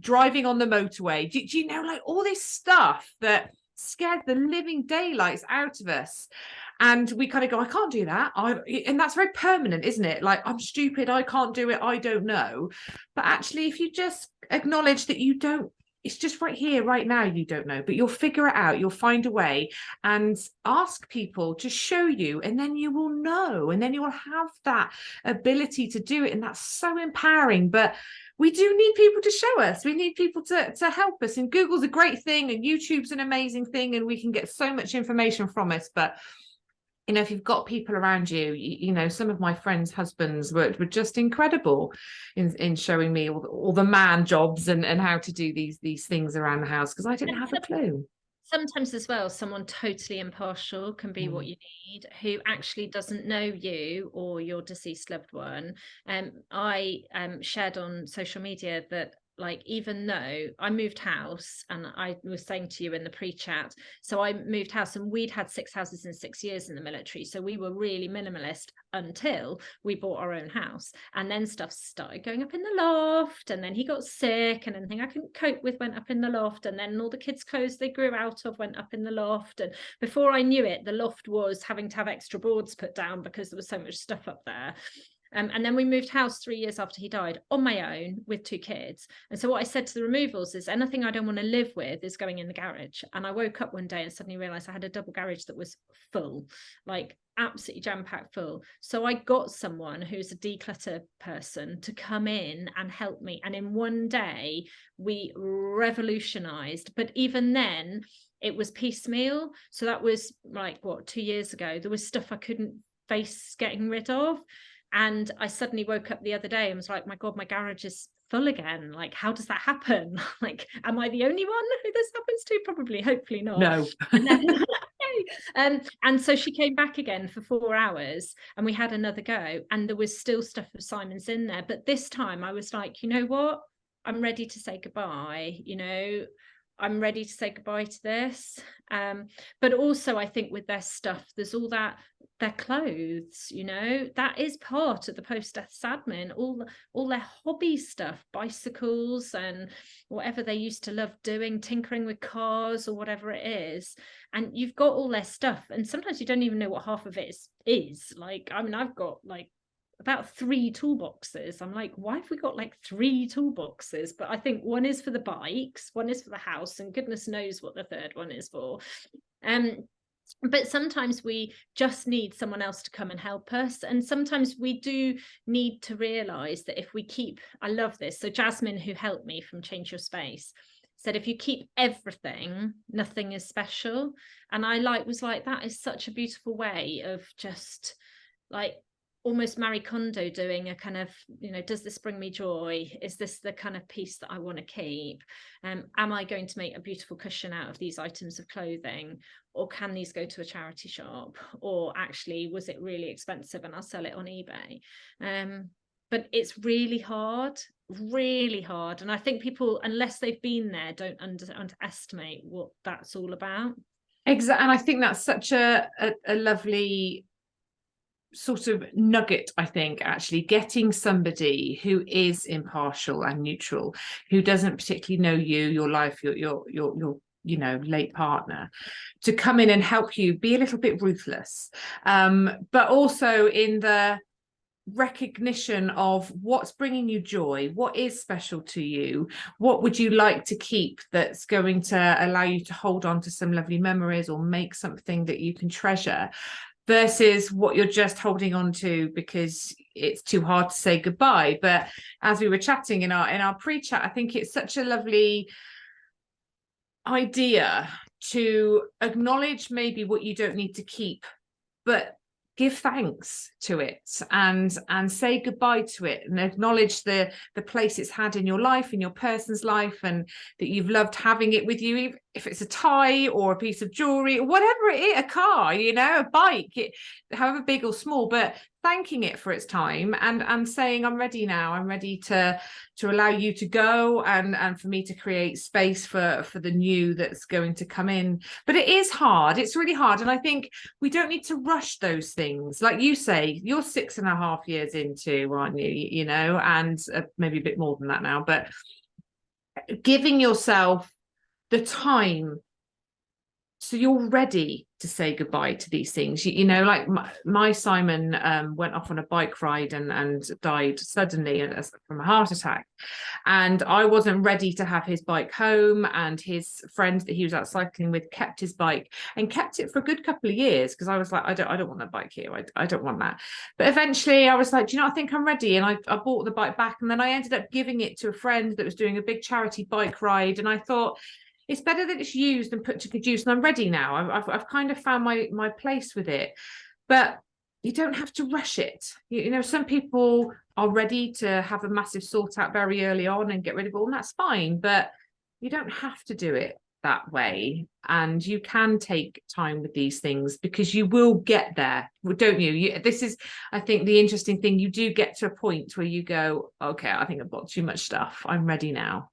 driving on the motorway. Do you know, like all this stuff that scared the living daylights out of us, and we kind of go, I can't do that, and that's very permanent, isn't it? Like, I'm stupid, I can't do it, I don't know. But actually, if you just acknowledge that you don't it's just right here, right now, you don't know, but you'll figure it out. You'll find a way, and ask people to show you, and then you will know, and then you will have that ability to do it. And that's so empowering. But we do need people to show us. We need people to help us. And Google's a great thing, and YouTube's an amazing thing, and we can get so much information from us. But you know, if you've got people around you, you know, some of my friends' husbands were just incredible in showing me all the man jobs and how to do these things around the house, because I didn't have a clue. Sometimes as well, someone totally impartial can be what you need, who actually doesn't know you or your deceased loved one. I shared on social media that, like, even though I moved house, and I was saying to you in the pre-chat, so I moved house, and we'd had 6 houses in 6 years in the military, so we were really minimalist until we bought our own house. And then stuff started going up in the loft, and then he got sick, and anything I couldn't cope with went up in the loft, and then all the kids' clothes they grew out of went up in the loft, and before I knew it, the loft was having to have extra boards put down because there was so much stuff up there. And then we moved house 3 years after he died on my own with 2 kids. And so what I said to the removals is, anything I don't want to live with is going in the garage. And I woke up one day and suddenly realized I had a double garage that was full, like absolutely jam-packed full. So I got someone who's a declutter person to come in and help me. And in one day, we revolutionized. But even then, it was piecemeal. So that was like, what, 2 years ago? There was stuff I couldn't face getting rid of. And I suddenly woke up the other day and was like, my God, my garage is full again. Like, how does that happen? Like, am I the only one who this happens to? Probably, hopefully not. No. And so she came back again for 4 hours, and we had another go, and there was still stuff of Simon's in there. But this time I was like, you know what? I'm ready to say goodbye. You know, I'm ready to say goodbye to this. But also I think with their stuff, there's all that, their clothes, you know, that is part of the post-death Sadmin, all their hobby stuff, bicycles and whatever they used to love doing, tinkering with cars or whatever it is. And you've got all their stuff, and sometimes you don't even know what half of it is. Like, I mean, I've got like about 3 toolboxes. I'm like, why have we got like 3 toolboxes? But I think one is for the bikes, one is for the house, and goodness knows what the third one is for. But sometimes we just need someone else to come and help us. And sometimes we do need to realize that if we keep, I love this. So Jasmine, who helped me from Change Your Space, said, if you keep everything, nothing is special. And I was like, that is such a beautiful way of just like almost Marie Kondo doing a kind of, you know, does this bring me joy? Is this the kind of piece that I want to keep? Am I going to make a beautiful cushion out of these items of clothing? Or can these go to a charity shop? Or actually, was it really expensive and I'll sell it on eBay? But it's really hard. And I think people, unless they've been there, don't underestimate what that's all about. Exactly. And I think that's such a lovely sort of nugget. I think actually getting somebody who is impartial and neutral, who doesn't particularly know you, your life, your you know, late partner, to come in and help you be a little bit ruthless, but also in the recognition of what's bringing you joy, what is special to you, what would you like to keep that's going to allow you to hold on to some lovely memories or make something that you can treasure, versus what you're just holding on to because it's too hard to say goodbye. But as we were chatting in our pre-chat, I think it's such a lovely idea to acknowledge maybe what you don't need to keep, but give thanks to it and say goodbye to it, and acknowledge the place it's had in your life, in your person's life, and that you've loved having it with you, if it's a tie or a piece of jewelry or whatever it is, a car, you know, a bike, however big or small, but thanking it for its time and saying, I'm ready now, I'm ready to allow you to go and for me to create space for the new that's going to come in. But it is hard, it's really hard. And I think we don't need to rush those things. Like you say, you're 6.5 years into, aren't you, you know, and maybe a bit more than that now, but giving yourself the time so you're ready to say goodbye to these things. You know, like my Simon went off on a bike ride and died suddenly from a heart attack. And I wasn't ready to have his bike home. And his friend that he was out cycling with kept his bike and kept it for a good couple of years, because I was like, I don't want that bike here. I don't want that. But eventually I was like, do you know, I think I'm ready. And I bought the bike back. And then I ended up giving it to a friend that was doing a big charity bike ride. And I thought, it's better that it's used and put to good use, and I'm ready now. I've kind of found my place with it. But you don't have to rush it. You know, some people are ready to have a massive sort out very early on and get rid of it all, and that's fine. But you don't have to do it that way, and you can take time with these things, because you will get there, don't you? This is, I think, the interesting thing. You do get to a point where you go, okay, I think I've got too much stuff. I'm ready now.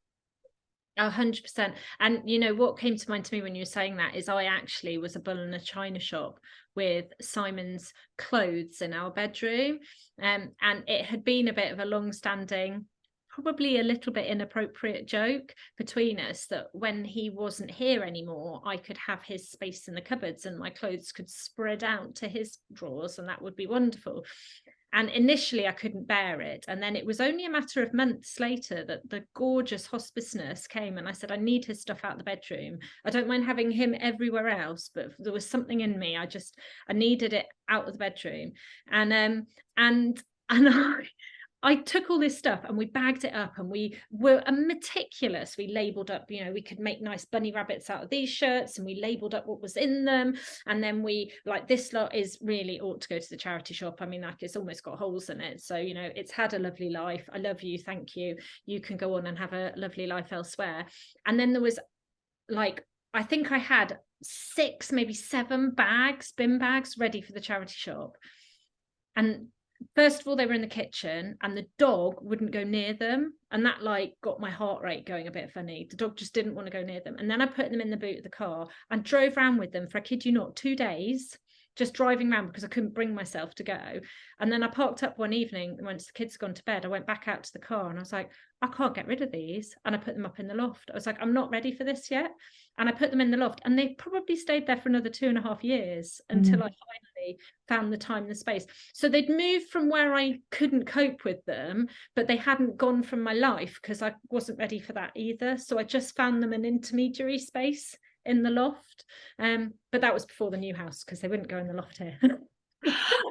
100%. And you know what came to mind to me when you were saying that is I actually was a bull in a china shop with Simon's clothes in our bedroom, and it had been a bit of a long-standing, probably a little bit inappropriate joke between us that when he wasn't here anymore, I could have his space in the cupboards and my clothes could spread out to his drawers, and that would be wonderful. And initially I couldn't bear it. And then it was only a matter of months later that the gorgeous hospice nurse came, and I said, I need his stuff out the bedroom. I don't mind having him everywhere else, but there was something in me. I needed it out of the bedroom. And I took all this stuff and we bagged it up, and we were meticulous. We labeled up, you know, we could make nice bunny rabbits out of these shirts, and we labeled up what was in them. And then we like, this lot is really ought to go to the charity shop. I mean, like, it's almost got holes in it. So, you know, it's had a lovely life. I love you. Thank you. You can go on and have a lovely life elsewhere. And then there was like, I think I had 6, maybe 7 bags, bin bags ready for the charity shop. And first of all, they were in the kitchen and the dog wouldn't go near them. And that like got my heart rate going a bit funny. The dog just didn't want to go near them. And then I put them in the boot of the car and drove around with them for, I kid you not, 2 days, just driving around because I couldn't bring myself to go. And then I parked up one evening once the kids had gone to bed. I went back out to the car and I was like, I can't get rid of these. And I put them up in the loft. I was like, I'm not ready for this yet. And I put them in the loft, and they probably stayed there for another 2.5 years until I finally found the time and the space. So they'd moved from where I couldn't cope with them, but they hadn't gone from my life because I wasn't ready for that either. So I just found them an intermediary space in the loft. But that was before the new house, because they wouldn't go in the loft here.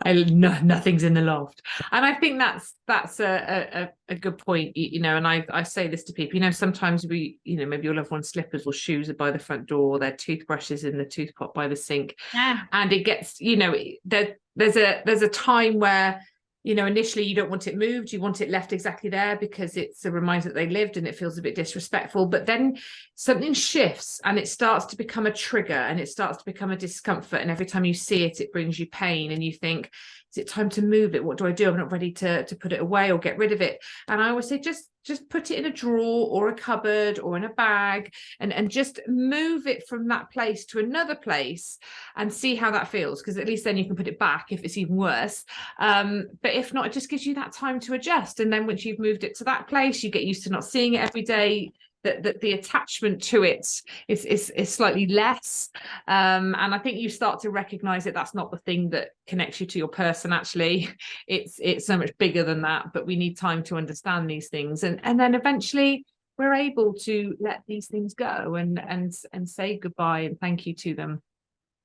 Nothing's in the loft. And I think that's a good point, you know. And I say this to people, you know, sometimes we, you know, maybe your loved one's slippers or shoes are by the front door, their toothbrushes in the toothpot by the sink. Yeah. And it gets, you know, there's a time where, you know, initially you don't want it moved, you want it left exactly there because it's a reminder that they lived and it feels a bit disrespectful. But then something shifts and it starts to become a trigger and it starts to become a discomfort. And every time you see it, it brings you pain and you think, is it time to move it? What do I do? I'm not ready to put it away or get rid of it. And I always say, just put it in a drawer or a cupboard or in a bag and just move it from that place to another place and see how that feels. Because at least then you can put it back if it's even worse. But if not, it just gives you that time to adjust. And then once you've moved it to that place, you get used to not seeing it every day. That the attachment to it is slightly less, and I think you start to recognize that that's not the thing that connects you to your person. Actually, it's so much bigger than that. But we need time to understand these things, and then eventually we're able to let these things go and say goodbye and thank you to them,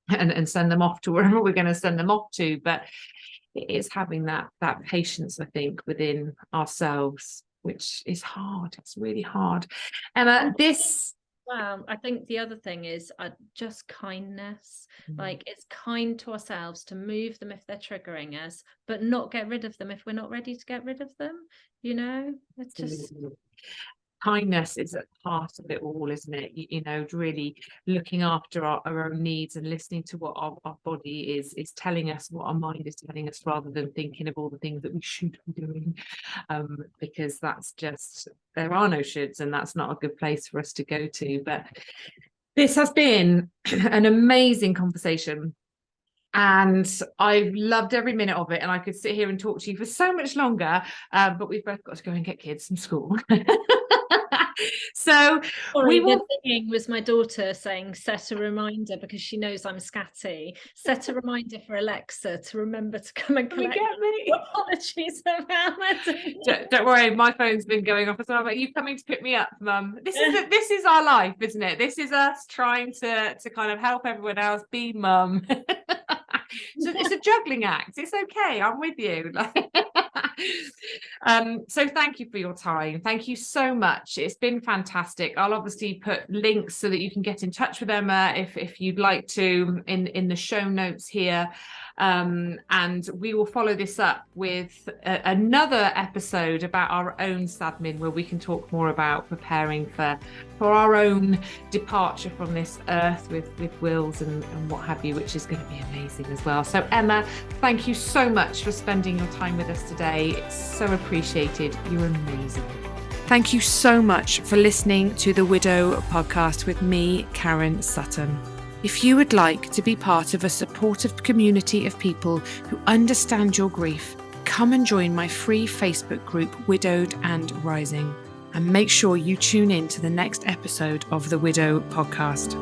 and send them off to wherever we're going to send them off to. But it is having that patience, I think, within ourselves, which is hard. It's really hard. And Well, I think the other thing is just kindness. Like, it's kind to ourselves to move them if they're triggering us, but not get rid of them if we're not ready to get rid of them. You know, it's just kindness is at heart of it all, isn't it? You know, really looking after our own needs and listening to what our body is telling us, what our mind is telling us, rather than thinking of all the things that we should be doing, because that's just, there are no shoulds, and that's not a good place for us to go to. But this has been an amazing conversation, and I've loved every minute of it, and I could sit here and talk to you for so much longer, but we've both got to go and get kids from school. So Sorry, we will. the dinging was my daughter saying, set a reminder, because she knows I'm scatty. Set a reminder for Alexa to remember to come and collect Get me. Apologies about that. Don't worry, my phone's been going off as well. But you coming to pick me up, Mum? This is our life, isn't it? This is us trying to kind of help everyone else be mum. So it's a juggling act. It's okay. I'm with you. So thank you for your time. Thank you so much. It's been fantastic. I'll obviously put links so that you can get in touch with Emma if you'd like to in the show notes here. And we will follow this up with another episode about our own Sadmin, where we can talk more about preparing for our own departure from this earth with wills and what have you, which is going to be amazing as well. So Emma, thank you so much for spending your time with us today. It's so appreciated. You're amazing. Thank you so much for listening to the Widow podcast with me, Karen Sutton. If you would like to be part of a supportive community of people who understand your grief, come and join my free Facebook group, Widowed and Rising. And make sure you tune in to the next episode of the Widow podcast.